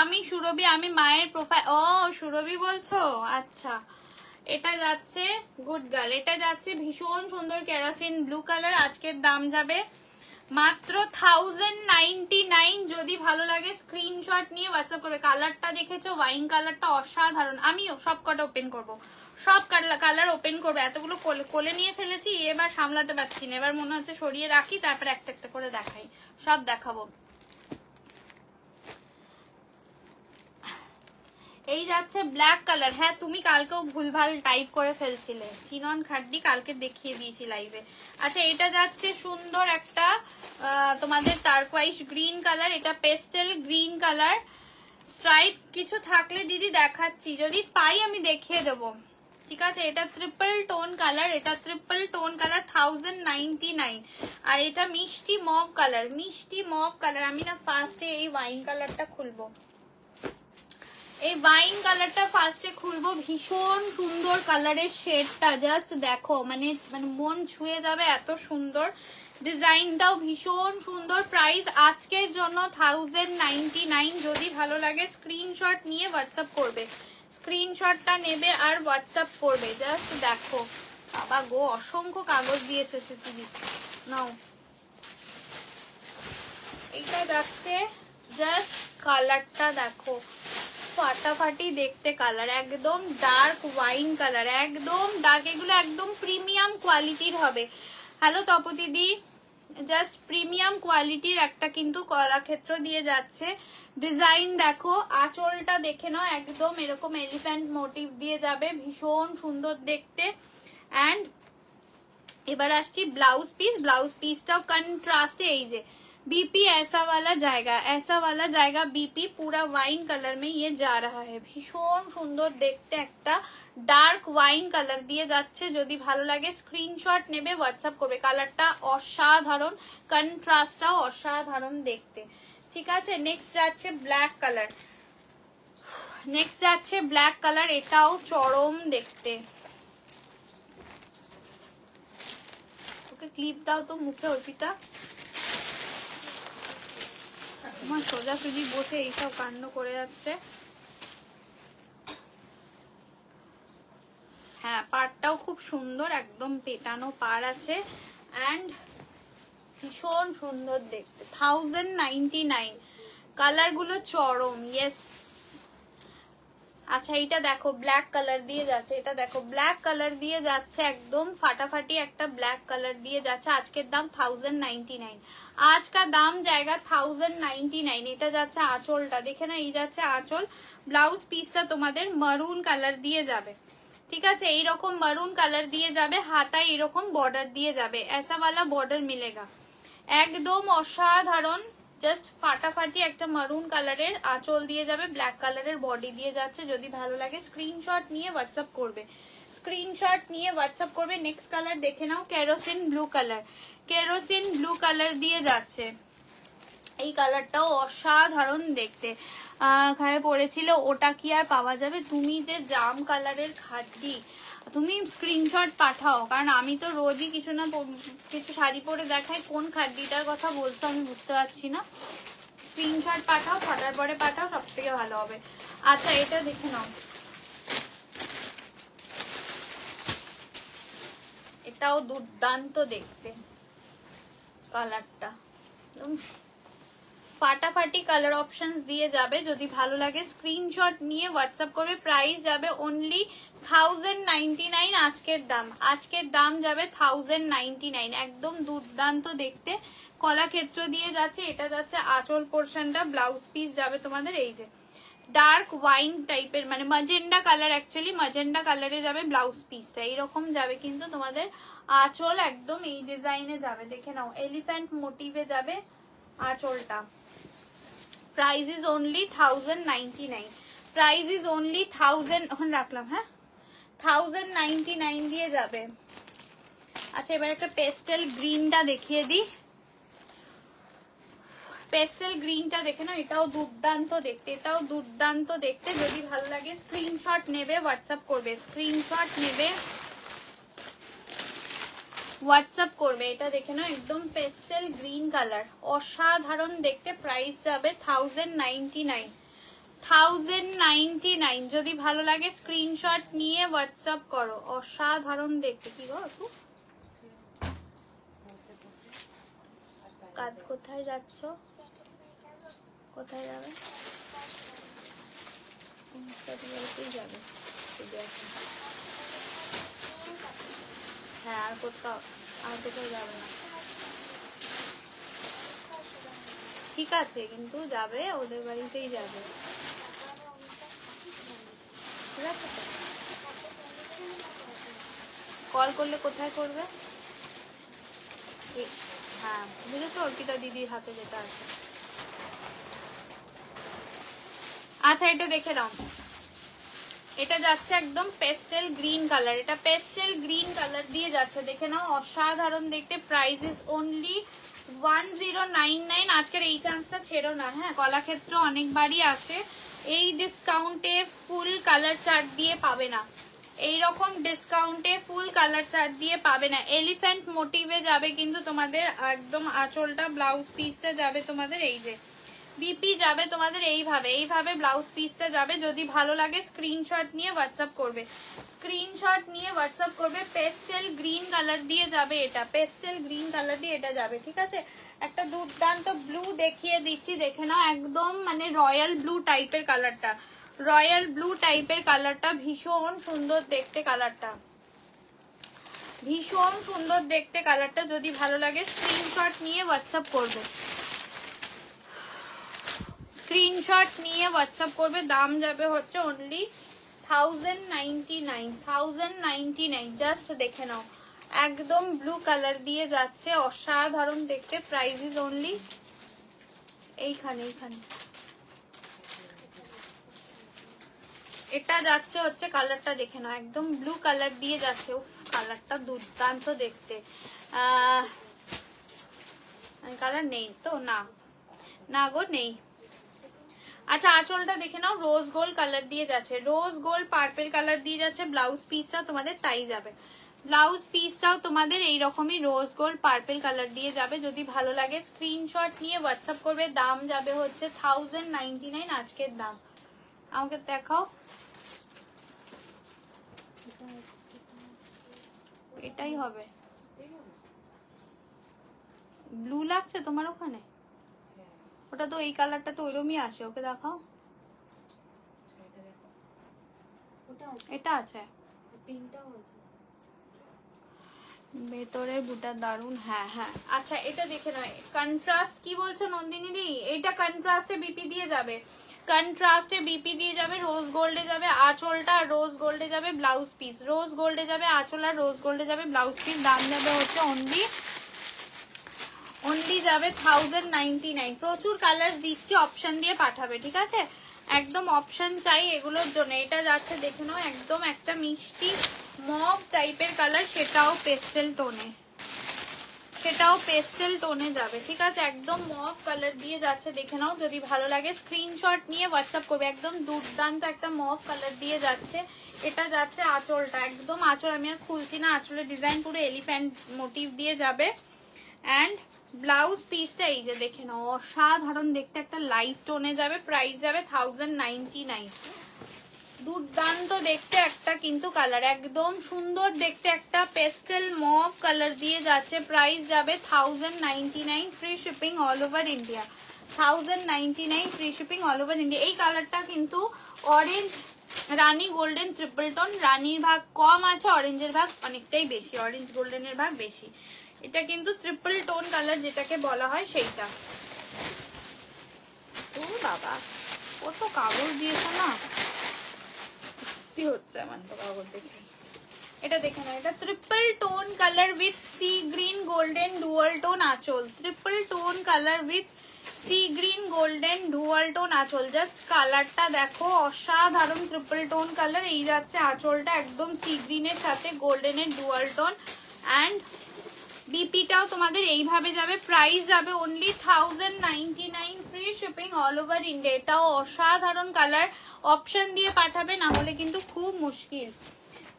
আমি সুরভি, আমি মায়ের প্রোফাইল। ও সুরভি বলছো, আচ্ছা। এটা যাচ্ছে গুড গার্ল, এটা যাচ্ছে ভীষণ সুন্দর কেরোসিন ব্লু কালার। আজকের দাম যাবে মাত্র 1099। যদি ভালো লাগে স্ক্রিনশট নিয়ে হোয়াটসঅ্যাপ করবে। কালারটা দেখেছো, ওয়াইন কালারটা অসাধারণ। আমিও সব কটা ওপেন করবো, সব কালার ওপেন করবো। এতগুলো কোলে নিয়ে ফেলেছি, এবার সামলাতে পারছি না। এবার মনে হচ্ছে সরিয়ে রাখি, তারপর একটা একটা করে দেখাই, সব দেখাবো। এই যাচ্ছে ব্ল্যাক কালার। হ্যাঁ তুমি কালকেও ভুলভাল টাইপ করে ফেলছিলে, চিনন খাড্ডি কালকে দেখিয়ে দিয়েছি লাইভে। আচ্ছা এটা যাচ্ছে সুন্দর একটা তোমাদের টার্কোয়াইজ গ্রিন কালার, এটা পেস্টেল গ্রিন কালার। স্ট্রাইপ কিছু থাকলে দিদি দেখাচ্ছি, যদি পাই আমি দেখিয়ে দেবো, ঠিক আছে। এটা ট্রিপল টোন কালার, এটা ট্রিপল টোন কালার 1099। আর এটা মিষ্টি মভ কালার, মিষ্টি মভ কালার। আমি না ফার্স্টে এই ওয়াইন কালারটা খুলবো, এই ওয়াইন কালারটা ফার্স্টে খুলবো। ভীষণ সুন্দর কালারের শেডটা, জাস্ট দেখো, মানে মন ছুঁয়ে যাবে, এত সুন্দর ডিজাইনটাও ভীষণ সুন্দর। প্রাইস আজকের জন্য 1099। যদি ভালো লাগে স্ক্রিনশট নিয়ে হোয়াটসঅ্যাপ করবে, স্ক্রিনশটটা নেবে আর হোয়াটসঅ্যাপ করবে। জাস্ট দেখো, বাবা গো অসংখ্য কাগজ দিয়েছে সিসিবি। নাও এইটা যাচ্ছে, জাস্ট কালারটা দেখো, ফাটাফাটি দেখতে কালার, একদম ডার্ক ওয়াইন কালার, একদম ডার্ক। এগুলো একদম প্রিমিয়াম কোয়ালিটির হবে। হ্যালো তপু দিদি, জাস্ট প্রিমিয়াম কোয়ালিটির একটা কিন্তু কলাক্ষেত্র দিয়ে যাচ্ছে। ডিজাইন দেখো, আঁচলটা দেখে নাও, একদম এরকম এলিফ্যান্ট মোটিভ দিয়ে যাবে, ভীষণ সুন্দর দেখতে। অ্যান্ড এবার আসছি ব্লাউজ পিস। ব্লাউজ পিসটাও कंट्रास्ट এই যে बीपी ऐसा वाला जाएगा बीपी पूरा वाइन कलर में ये जा रहा है। ভীষণ সুন্দর দেখতে একটা ডার্ক ওয়াইন কালার দিয়ে যাচ্ছে। যদি ভালো লাগে স্ক্রিনশট নেবে, হোয়াটসঅ্যাপ করবে। কালারটা অসাধারণ, কন্ট্রাস্টটাও অসাধারণ দেখতে। ঠিক আছে, নেক্সট যাচ্ছে ব্ল্যাক কালার। নেক্সট যাচ্ছে ব্ল্যাক কালার, এটাও চরম দেখতে। ওকে ক্লিপ দাও তো মুখে অর্পিতা। আমার সোজাসুজি বসে এইসব কাণ্ড করে যাচ্ছে। হ্যাঁ, পাড়টাও খুব সুন্দর, একদম পেটানো পাড় আছে অ্যান্ড ভীষণ সুন্দর দেখতে। 1099, কালার গুলো চরম। ইয়েস, আচ্ছা এইটা দেখো ব্ল্যাক কালার দিয়ে যাচ্ছে, এটা দেখো ব্ল্যাক কালার দিয়ে যাচ্ছে, একদম ফাটাফাটি একটা ব্ল্যাক কালার দিয়ে যাচ্ছে। আজকের দাম 1099, आज का दाम जाएगा 1099। এটা যাচ্ছে আঁচলটা, দেখে না, এই যাচ্ছে আঁচল। ব্লাউজ পিসটা তোমাদের মারুন কালার দিয়ে যাবে। ঠিক আছে, এইরকম মারুন কালার দিয়ে যাবে, হাতায় এরকম বর্ডার দিয়ে যাবে, ऐसा वाला বর্ডার মিলেগা। একদম অসাধারণ, জাস্ট ফাটাফাটি একটা মারুন কালারের আঁচল দিয়ে যাবে, ব্ল্যাক কালারের বডি দিয়ে যাচ্ছে। যদি ভালো লাগে স্ক্রিনশট নিয়ে হোয়াটসঅ্যাপ করবে, স্ক্রিনশট নিয়ে হোয়াটসঅ্যাপ করবে। নেক্সট কালার দেখে নাও, kerosene blue colour. Kerosene blue colour দিয়ে যাচ্ছে, এই কালারটাও অসাধারণ দেখতে। খায় পড়েছিল, ওটা কি আর পাওয়া যাবে? তুমি যে জাম কালারের খাড্ডি, তুমি স্ক্রিনশট পাঠাও, কারণ আমি তো রোজই কিছু না কিছু শাড়ি পরে দেখাই, কোন খাড্ডিটার কথা বলছো আমি বুঝতে পারছি না। স্ক্রিনশট পাঠাও, ফাটার পরে পাঠাও, সব থেকে ভালো হবে। আচ্ছা এটা দেখে নাও, এটাও দুর্দান্ত দেখতে, কালারটা একদম ফাটাফাটি কালার অপশনস দিয়ে যাবে। যদি ভালো লাগে স্ক্রিনশট নিয়ে হোয়াটসঅ্যাপ করবে। প্রাইস যাবে অনলি 1099, আজকের দাম যাবে 1099। একদম দুর্দান্ত দেখতে, কলাক্ষেত্র দিয়ে যাচ্ছে। এটা যাচ্ছে আঁচল পোর্শনটা, ব্লাউজ পিস যাবে তোমাদের এই যে ডার্ক ওয়াইন টাইপের, মানে ম্যাজেন্ডা কালার, অ্যাকচুয়ালি ম্যাজেন্ডা কালারে যাবে ব্লাউজ পিসটা, এইরকম যাবে কিন্তু তোমাদের আঁচল একদম এই ডিজাইনে যাবে। দেখে নাও, এলিফ্যান্ট মোটিভে যাবে আঁচলটা। Price is only 1099, price is only 1000 ওখানে রাখলাম, হ্যাঁ 1099 দিয়ে যাবে। আচ্ছা এবার একটা পেস্টেল গ্রিনটা দেখিয়ে দিই, পেস্টেল গ্রিনটা দেখে নাও, এটাও দুর্দান্ত দেখতে, এটাও দুর্দান্ত দেখতে। যদি ভালো লাগে স্ক্রিনশট নেবে, হোয়াটসঅ্যাপ করবে, স্ক্রিনশট নেবে হোয়াটসঅ্যাপ করবে। এটা দেখে নাও, একদম পেস্টেল গ্রিন কালার, অসাধারণ দেখতে। প্রাইস যাবে 1099, 1099। যদি ভালো লাগে স্ক্রিনশট নিয়ে হোয়াটসঅ্যাপ করো, অসাধারণ দেখতে। কি গো আপু, কাজ কোথায় যাচ্ছ, কোথায় যাবে? যাবে, হ্যাঁ আর কোথাও যাবে না, ঠিক আছে, কিন্তু যাবে ওদের বাড়িতেই যাবে, ঠিক আছে। কল করলে কোথায় করবে? হ্যাঁ বুঝেছো, অর্পিতা দিদির হাতে যেটা আছে। আচ্ছা এটা দেখে নাও, এটা যাচ্ছে একদম পেস্টেল গ্রিন কালার, এটা পেস্টেল গ্রিন কালার দিয়ে যাচ্ছে, দেখে নাও অসাধারণ দেখতে। Price is only 1099। আজকের এই চান্সটা ছেড়ো না, হ্যাঁ কলাক্ষেত্র অনেকবারই আসে, এই ডিসকাউন্টে ফুল কালার চার্ট দিয়ে পাবে না, এইরকম ডিসকাউন্টে ফুল কালার চার্ট দিয়ে পাবে না। এলিফ্যান্ট মোটিভে যাবে কিন্তু তোমাদের একদম আঁচলটা, ব্লাউজ পিসটা যাবে তোমাদের এই যে বিপি যাবে তোমাদের এইভাবে ব্লাউজ পিসটা যাবে। যদি ভালো লাগে স্ক্রিনশট নিয়ে হোয়াটসঅ্যাপ করবে, স্ক্রিনশট নিয়ে হোয়াটসঅ্যাপ করবে। পেস্টেল গ্রিন কালার দিয়ে যাবে, এটা পেস্টেল গ্রিন কালার দিয়ে এটা যাবে, ঠিক আছে। একটা দুর্দান্ত ব্লু দেখিয়ে দিচ্ছি, দেখে নাও, একদম মানে রয়্যাল ব্লু টাইপের কালারটা, রয়্যাল ব্লু টাইপের কালারটা, ভীষণ সুন্দর দেখতে কালারটা, ভীষণ সুন্দর দেখতে কালারটা। যদি ভালো লাগে স্ক্রিনশট নিয়ে হোয়াটসঅ্যাপ করবে, স্ক্রিনশট নিয়ে হোয়াটসঅ্যাপ করবে। দাম যাবে হচ্ছে অনলি 1099, 1099। জাস্ট দেখে নাও, একদম ব্লু কালার দিয়ে যাচ্ছে, অসাধারণ দেখতে। প্রাইস ইজ অনলি এইখানে এটা যাচ্ছে হচ্ছে, কালারটা দেখে নাও, একদম ব্লু কালার দিয়ে যাচ্ছে। উফ, কালারটা দুর্দান্ত দেখতে। কালার নেই তো? না গো, নেই। আচ্ছা, আঁচলটা দেখে নাও, রোজ গোল্ড কালার দিয়ে যাচ্ছে, রোজ গোল্ড পার্পল কালার দিয়ে যাচ্ছে। ব্লাউজ পিসটা তোমাদের তাই যাবে, ব্লাউজ পিসটাও তোমাদের এইরকমই রোজ গোল্ড পার্পল কালার দিয়ে যাবে। যদি ভালো লাগে স্ক্রিনশট নিয়ে হোয়াটসঅ্যাপ করবে। দাম যাবে হচ্ছে 1099 আজকের দাম। আমাকে দেখাও, এটাই হবে। ব্লু লাগছে তোমার ওখানে? ওটা তো এই কালারটা তো ওইরকমই আসে। ওকে দেখাও, এটা আছে, ভেতরের বুটা দারুন। হ্যাঁ হ্যাঁ, আচ্ছা এটা দেখে নয়, কন্ট্রাস্ট কি বলছো নন্দিনী দি? এইটা কন্ট্রাস্টে বিপি দিয়ে যাবে, কন্ট্রাস্টে বিপি দিয়ে যাবে, রোজ গোল্ডে যাবে আঁচলটা, রোজ গোল্ডে যাবে ব্লাউজ পিস, রোজ গোল্ডে যাবে আঁচল আর রোজ গোল্ডে যাবে ব্লাউজ পিস। দাম যাবে হচ্ছে অনলি যাবে 1099। প্রচুর কালার দিচ্ছি, অপশন দিয়ে পাঠাবে, ঠিক আছে? একদম অপশন চাই এগুলোর জন্য। এটা যাচ্ছে দেখে নাও, একদম একটা মিষ্টি মভ টাইপের কালার, সেটাও পেস্টেল টোনে যাবে, ঠিক আছে? একদম মভ কালার দিয়ে যাচ্ছে, দেখে নাও। যদি ভালো লাগে স্ক্রিনশট নিয়ে হোয়াটসঅ্যাপ করবে। একদম দুর্দান্ত একটা মভ কালার দিয়ে যাচ্ছে। এটা যাচ্ছে আঁচলটা, একদম আঁচল আমি আর খুলছি না, আঁচলের ডিজাইন পুরো এলিফ্যান্ট মোটিভ দিয়ে যাবে। অ্যান্ড ব্লাউজ পিসটা এই যে দেখে নাও, অসাধারণ দেখতে, একটা লাইট টোনে যাবে। প্রাইস যাবে 1099। দুর্দান্ত দেখতে একটা কিন্তু কালার, একদম সুন্দর দেখতে একটা পেস্টেল মভ কালার দিয়ে যাচ্ছে। প্রাইস যাবে 1099, free shipping all over India. 1099 free shipping all over India. এই কালারটা কিন্তু অরেঞ্জ রানী গোল্ডেন ট্রিপল টোন, রানীর ভাগ কম আছে, অরেঞ্জের ভাগ অনেকটাই বেশি, অরেঞ্জ গোল্ডেনের ভাগ বেশি। এটা কিন্তু ট্রিপল টোন কালার যেটাকে বলা হয় সেইটা। ও বাবা, কত কাগজ দিয়েছ না, হচ্ছে আমার তো কাগজ দেখে। এটা দেখে না, এটা triple tone colour with sea green golden dual tone আঁচল, triple tone colour with sea green golden dual tone আঁচল। জাস্ট কালারটা দেখো, অসাধারণ ট্রিপল টোন কালার। এই যাচ্ছে আঁচলটা, একদম সি গ্রিনের সাথে গোল্ডেনের ডুয়াল টোন। অ্যান্ড বিপিটাও তোমাদের এইভাবে যাবে। প্রাইস যাবে only 1099, free shipping all over India. এটাও অসাধারণ কালার, অপশন দিয়ে পাঠাবে, না হলে কিন্তু খুব মুশকিল,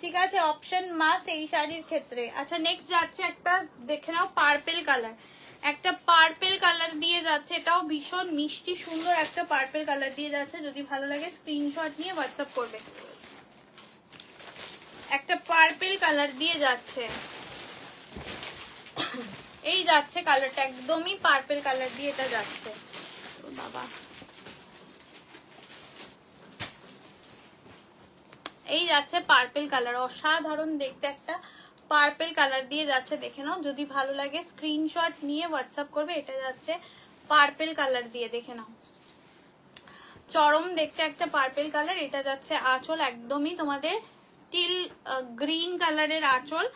ঠিক আছে? অপশন মাস্ট এই শাড়ির ক্ষেত্রে। আচ্ছা, নেক্সট যাচ্ছে একটা দেখে নাও, পার্পেল কালার, একটা পার্পেল কালার দিয়ে যাচ্ছে। এটাও ভীষণ মিষ্টি সুন্দর একটা পার্পেল কালার দিয়ে যাচ্ছে। যদি ভালো লাগে স্ক্রিনশট নিয়ে হোয়াটসঅ্যাপ করবে। একটা পার্পেল কালার দিয়ে যাচ্ছে, এই যাচ্ছে কালারটা, একদমই পার্পল কালার দিয়ে এটা যাচ্ছে। বাবা, এই যাচ্ছে পার্পল কালার, অসাধারণ দেখতে একটা পার্পল কালার দিয়ে যাচ্ছে, দেখে নাও। যদি ভালো লাগে স্ক্রিনশট নিয়ে হোয়াটসঅ্যাপ করবে। এটা যাচ্ছে পার্পল কালার দিয়ে, দেখে নাও, চরম দেখতে একটা পার্পল কালার। এটা যাচ্ছে আঁচল, একদমই তোমাদের টিল গ্রিন কালারের আঁচল।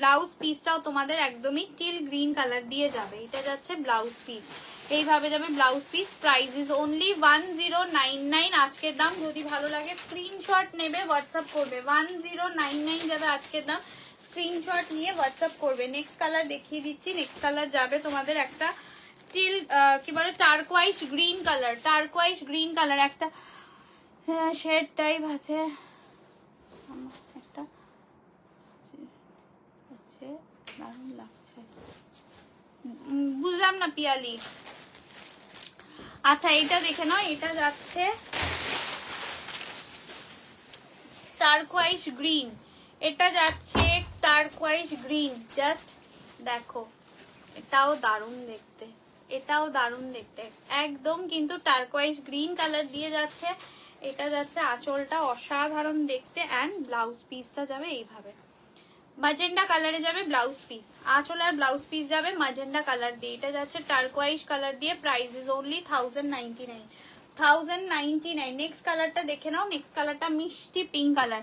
ব্লাউজ পিসটাও তোমাদের একদমই টিল গ্রিন কালার দিয়ে যাবে। এটা যাচ্ছে ব্লাউজ পিস, এইভাবে যাবে blouse piece. Price is only 1099 আজকের দাম। যদি ভালো লাগে স্ক্রিনশট নেবে, হোয়াটসঅ্যাপ করবে। 1099 যাবে আজকের দাম, স্ক্রিনশট নিয়ে হোয়াটসঅ্যাপ করবে। নেক্সট কালার দেখিয়ে দিচ্ছি। নেক্সট কালার যাবে তোমাদের একটা টিল কি বলে, turquoise green colour, turquoise green colour একটা শেড টাইপ আছে, একটা দারুণ লাগছে, বুঝলাম না পিয়ালি। আচ্ছা, এটা দেখে নাও, এটা যাচ্ছে টার্কোয়াইজ গ্রিন, এটা যাচ্ছে টার্কোয়াইজ গ্রিন। জাস্ট দেখো, এটাও দারুণ দেখতে, এটাও দারুণ দেখতে, একদম কিন্তু টার্কোয়াইজ গ্রিন কালার দিয়ে যাচ্ছে। এটা যাচ্ছে আঁচলটা, অসাধারণ দেখতে। অ্যান্ড ব্লাউজ পিসটা যাবে এইভাবে, ম্যাজেন্ডা কালারে যাবে ব্লাউজ পিস, আঁচল আর ব্লাউজ পিস যাবে ম্যাজেন্ডা কালার দিয়ে। এটা যাচ্ছে টার্কোয়াইজ কালার দিয়ে। Price is only 1099, 1099। নেক্সট কালারটা দেখে নাও, নেক্সট কালারটা মিষ্টি পিঙ্ক কালার।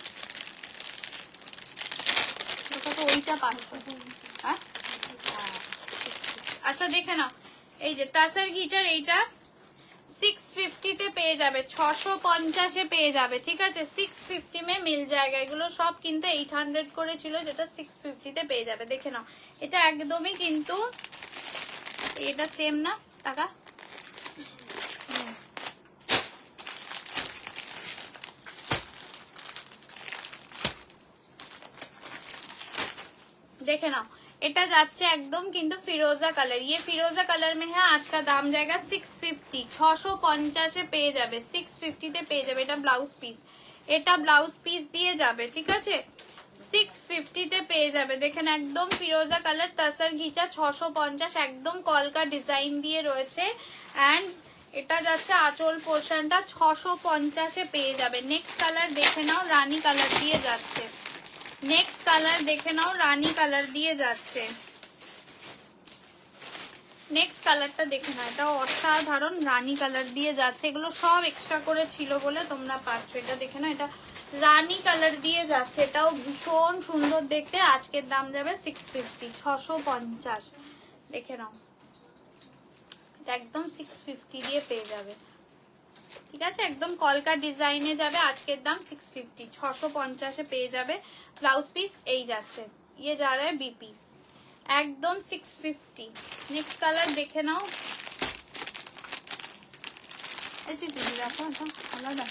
ওইটা পাচ্ছ। হ্যাঁ আচ্ছা দেখে নাও, এই যে তাসার গিটার এইটা 650 তে পেয়ে যাবে, 650 পেয়ে যাবে, ঠিক আছে? 650 মে মিল জায়গা। এগুলো সব কিন্তু 800 করে ছিল, যেটা 650 তে পেয়ে যাবে। দেখে নাও, এটা একদমই কিন্তু এটা সেম না টাকা। देखे नाओ এটা যাচ্ছে একদম কিন্তু ফিরোজা কালার। ये फिरोजा कलर में है। आज का दाम जाएगा 650, 650 এ পেয়ে যাবে, 650 তে পেয়ে যাবে। এটা ব্লাউজ পিস, এটা ব্লাউজ পিস দিয়ে যাবে, ঠিক আছে? 650 তে পেয়ে যাবে। দেখেন একদম ফিরোজা কালার, তাসার ঘিচা, 650, একদম কলকা ডিজাইন দিয়ে রয়েছে। এন্ড এটা যাচ্ছে আঁচল পোর্শনটা 650 এ পেয়ে যাবে। নেক্সট কালার দেখে নাও, রানী কালার দিয়ে যাচ্ছে। नेक्स्ट कलर देखे नाओ, रानी कलर दिए जाच्छे। नेक्स्ट कलरটা দেখে নাও, এটা অসাধারণ রানী কালার দিয়ে যাচ্ছে। এগুলো সব এক্সট্রা করে ছিল বলে তোমরা পাচ্ছ। এটা দেখে নাও, এটা রানী কালার দিয়ে যাচ্ছে, এটাও ভীষণ সুন্দর দেখতে। আজকের দাম যাবে 650, 650। দেখে নাও, এটা একদম 650 দিয়ে পেয়ে যাবে, ঠিক আছে? একদম কলকা ডিজাইনে যাবে। আজকের দাম 650, 650 এ পেয়ে যাবে। ব্লাউজ পিস এই যাচ্ছে, ये जा रहा है बीपी, একদম 650। নেক্সট কালার দেখে নাও, এই যে দিদি দেখো এটা আলাদা।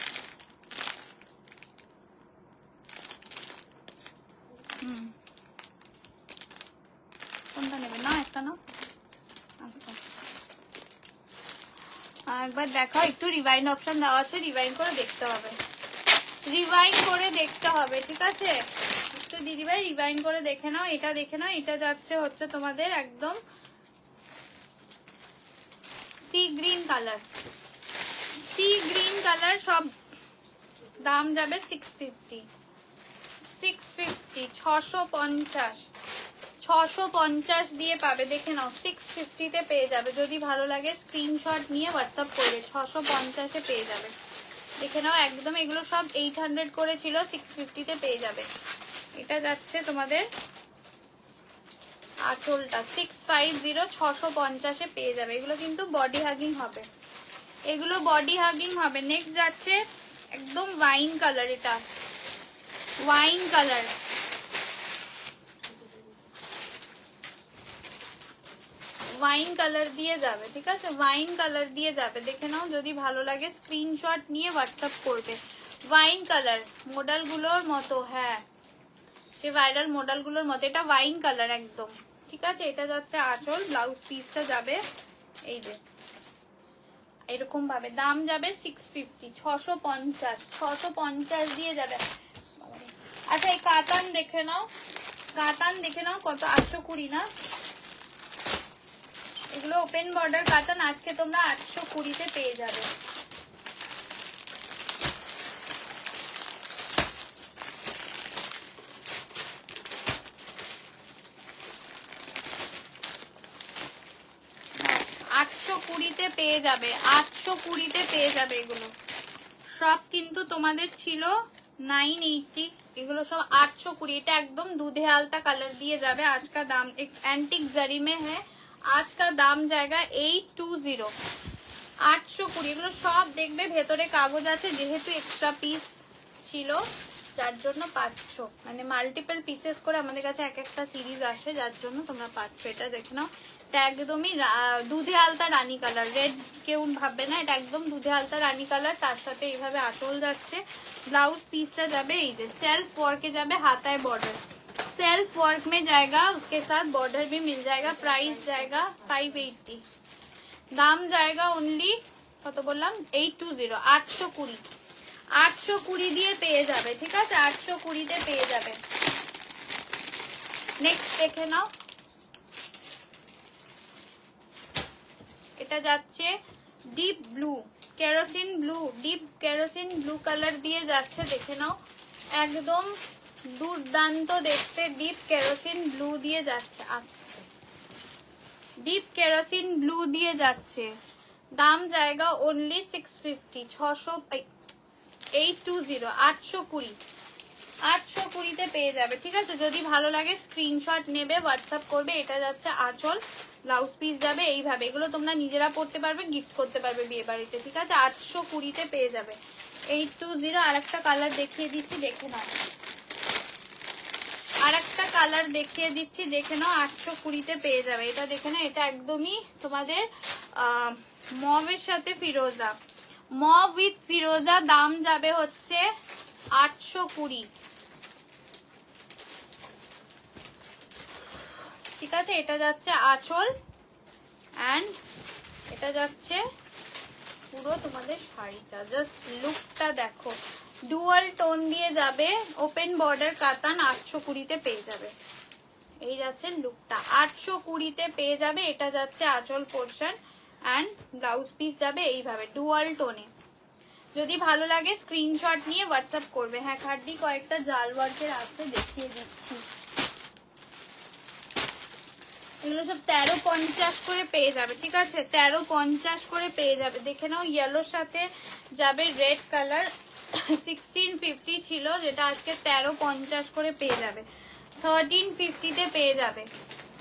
কোনটা নেবে? না একটা নাও। আচ্ছা একবার দেখাও, একটু রিভাইন্ড অপশন দেওয়া আছে, রিভাইন্ড করে দেখতে হবে, রিভাইন্ড করে দেখতে হবে, ঠিক আছে? তো দিদি ভাই রিভাইন্ড করে দেখে নাও। এটা দেখে নাও, এটা যাচ্ছে হচ্ছে তোমাদের একদম sea green colour, sea green colour. সব দাম যাবে 650, 650, 650, 650 দিয়ে পাবে। দেখে নাও 650 তে পেয়ে যাবে। যদি ভালো লাগে স্ক্রিনশট নিয়ে হোয়াটসঅ্যাপ করবে, 650 এ পেয়ে যাবে। দেখে নাও একদম, এগুলো সব 800 করে ছিল, 650 তে পেয়ে যাবে। এটা যাচ্ছে তোমাদের আঁচলটা 650, 650 এ পেয়ে যাবে। এগুলো কিন্তু বডি হাগিং হবে, এগুলো বডি হাগিং হবে। নেক্সট যাচ্ছে একদম ওয়াইন কালার, এটা ওয়াইন কালার, ওয়াইন কালার দিয়ে যাবে, ঠিক আছে? ওয়াইন কালার দিয়ে যাবে। দেখে নাও, যদি ভালো লাগে স্ক্রিনশট নিয়ে হোয়াটসঅ্যাপ করবে। ওয়াইন কালার মডেল গুলোর মতো, হ্যাঁ যে ভাইরাল মডেল গুলোর মতো, এটা ওয়াইন কালার একদম, ঠিক আছে? এটা যাচ্ছে আঁচল, ব্লাউজ পিসটা যাবে এই যে এরকম ভাবে। দাম যাবে 650, 650, 650 দিয়ে যাবে। আচ্ছা এই কাতান দেখে নাও, কাতান দেখে নাও কত, 820 না? এগুলো ওপেন বর্ডার কাতান, আজকে তোমরা 820 তে পেয়ে যাবে। পেয়ে যাবে 820 তে পেয়ে যাবে। এগুলো সব কিন্তু তোমাদের ছিল 980, এগুলো সব 820। এটা একদম দুধে আলতা কালার দিয়ে যাবে। आज का दाम एक एंटिक जरी में है, आज का दाम जाएगा 820, 820। এগুলো সব দেখবে ভেতরে কাগজ আছে, যেহেতু এক্সট্রা পিস ছিল যার জন্য পাচ্ছ, মানে মাল্টিপল পিসেস করে আমাদের কাছে এক একটা সিরিজ আসে, যার জন্য তোমরা পাচ্ছ। এটা দেখে নাও, এটা একদমই দুধে আলতা রানী কালার, রেড কেউ ভাববে না, এটা একদম দুধে আলতা রানী কালার। তার সাথে এইভাবে আঁচল যাচ্ছে, ब्लाउज पीसটা যাবে এই যে सेल्फ वर्क যাবে, हाथाয় बॉर्डर सेल्फ वर्क में जाएगा, उसके साथ बॉर्डर भी मिल जाएगा। प्राइस जाएगा 580, दाम जाएगा ओनली কত বললাম 820, 820, 820 দিয়ে পেয়ে যাবে, ঠিক আছে? 820 তে পেয়ে যাবে। নেক্সট দেখে নাও, এটা যাচ্ছে deep blue, kerosene blue, deep kerosene blue colour দিয়ে যাচ্ছে। দেখে নাও একদম দুর্দান্ত দেখতে, ডিপ কেরোসিন ব্লু দিয়ে যাচ্ছে, আসছে ডিপ কেরোসিন ব্লু দিয়ে যাচ্ছে। দাম जाएगा ओनली 650, 820, 820। 820-তে পেয়ে যাবে, ঠিক আছে? যদি ভালো লাগে স্ক্রিনশট নেবে, হোয়াটসঅ্যাপ করবে। এটা যাচ্ছে আঁচল, ব্লাউজ পিস যাবে এইভাবে। এগুলো তোমরা নিজেরা পড়তে পারবে, গিফট করতে পারবে বিয়ে বাড়িতে, ঠিক আছে? 820-তে পেয়ে যাবে। 820। আর একটা কালার দেখিয়ে দিচ্ছি, দেখে নাও। আর একটা কালার দেখিয়ে দিচ্ছি, দেখে নাও। 820-তে পেয়ে যাবে। এটা দেখে নাও, এটা একদমই তোমাদের মভের সাথে ফিরোজা, মভ উইথ ফিরোজা। দাম যাবে হচ্ছে 820, ঠিক আছে? এটা যাচ্ছে আঁচল অ্যান্ড এটা যাচ্ছে পুরো তোমাদের শাড়িটা। জাস্ট লুকটা দেখো, ডুয়াল টোন দিয়ে যাবে, ওপেন বর্ডার কাতান। 820-তে পেয়ে যাবে। এই যাচ্ছে লুকটা, 820-তে পেয়ে যাবে। এটা যাচ্ছে আঁচল পোর্শন অ্যান্ড ব্লাউজ পিস যাবে এইভাবে ডুয়াল টোনে। যদি ভালো লাগে স্ক্রিনশট নিয়ে হোয়াটসঅ্যাপ করবে। হ্যাঁ খাড্ডি কয়েকটা জাল ওয়ার্কের আছে, দেখিয়ে দিচ্ছি। এগুলো সব 1350 করে পেয়ে যাবে, ঠিক আছে? 1350 করে পেয়ে যাবে। দেখে নাও, ইয়েলোর সাথে যাবে রেড কালার। 1650 ছিল, যেটা আজকে 1350 করে পেয়ে যাবে। 1350-তে পেয়ে যাবে,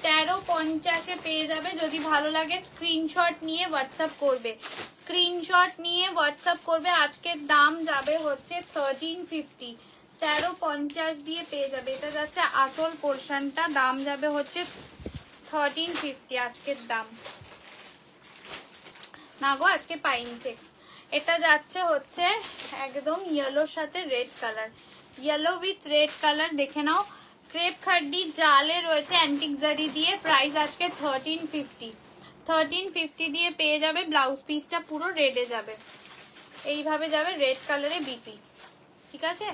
1350-এ পেয়ে যাবে। যদি ভালো লাগে স্ক্রিনশট নিয়ে হোয়াটসঅ্যাপ করবে, স্ক্রিনশট নিয়ে হোয়াটসঅ্যাপ করবে। আজকের দাম যাবে হচ্ছে 1350, 1350 দিয়ে পেয়ে যাবে। এটা যাচ্ছে আঁচল পোর্শনটা, দাম যাবে হচ্ছে 1350 আজকের দাম। না গো, আজকে পাইনি চেক। এটা যাচ্ছে হচ্ছে একদম ইয়েলোর সাথে red colour, yellow with red colour. দেখে নাও, ক্রেপ খাড্ডি জালে রয়েছে অ্যান্টিক জারি দিয়ে। প্রাইস আজকে 1350, 1350 দিয়ে পেয়ে যাবে। ব্লাউজ পিসটা পুরো রেডে যাবে, এইভাবে যাবে রেড কালারে বিপি, ঠিক আছে?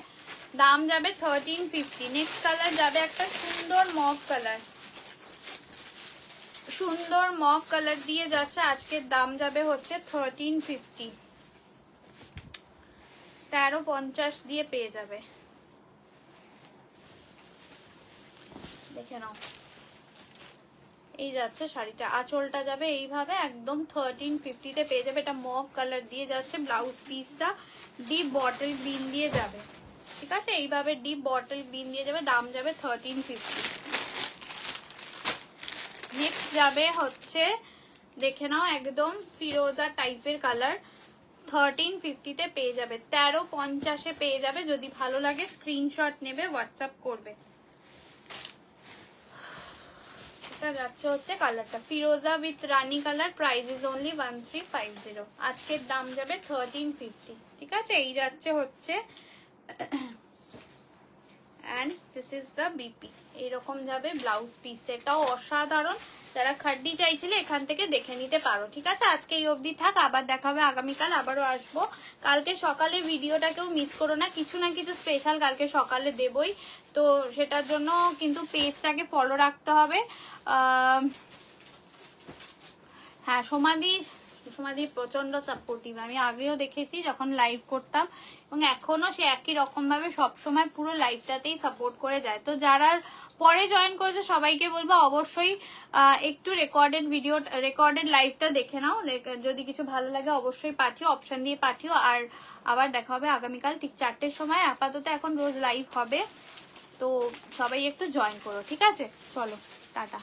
দাম যাবে 1350। নেক্সট কালার যাবে একটা সুন্দর মভ কালার, সুন্দর মভ কালার দিয়ে যাচ্ছে। আজকের দাম যাবে হচ্ছে 1350, 1350 দিয়ে পেয়ে যাবে। দেখে নাও, এই যাচ্ছে শাড়িটা। আঁচলটা যাবে এইভাবে একদম 1350-তে পেয়ে যাবে। এটা মভ কালার দিয়ে যাচ্ছে। ব্লাউজ পিসটা ডিপ বটল গ্রিন দিয়ে যাবে, ঠিক আছে? এইভাবে ডিপ বটল গ্রিন দিয়ে যাবে। দাম যাবে 1350। নেক্সট যাবে হচ্ছে, দেখে নাও, একদম ফিরোজা টাইপের কালার। 1350-তে পেয়ে যাবে, 1350-এ পেয়ে যাবে। যদি ভালো লাগে স্ক্রিনশট নেবে, হোয়াটসঅ্যাপ করবে। এটা যাচ্ছে হচ্ছে কালারটা ফিরোজা উইথ রানী কালার। Price is only 1350। আজকের দাম যাবে 1350, ঠিক আছে? এই যাচ্ছে হচ্ছে and this is the BP। এইরকম যাবে ব্লাউজ পিসটা, এটাও অসাধারণ। যারা খাড্ডি চাইছিলে এখান থেকে দেখে নিতে পারো, ঠিক আছে? আজকে এই অবধি থাক, আবার দেখা হবে আগামীকাল। আবারও আসবো কালকে সকালে। ভিডিওটাকেও মিস করো না, কিছু না কিছু স্পেশাল কালকে সকালে দেবই। তো সেটার জন্য কিন্তু পেজটাকে ফলো রাখতে হবে। হ্যাঁ, সমাধি প্রচন্ড সাপোর্টিভ। আমি আগেও দেখেছি যখন লাইভ করতাম, এবং এখনো সে একই রকম ভাবে সবসময় পুরো লাইভটাতেই সাপোর্ট করে যায়। তো যারা পরে জয়েন করেছে সবাইকে বলবো অবশ্যই একটু রেকর্ডেড লাইভটা দেখে নাও। যদি কিছু ভালো লাগে অবশ্যই পাঠিও, অপশন দিয়ে পাঠিও। আর আবার দেখা হবে আগামীকাল ঠিক 4টের সময়। আপাতত এখন রোজ লাইভ হবে, তো সবাই একটু জয়েন করো, ঠিক আছে? চলো, টাটা।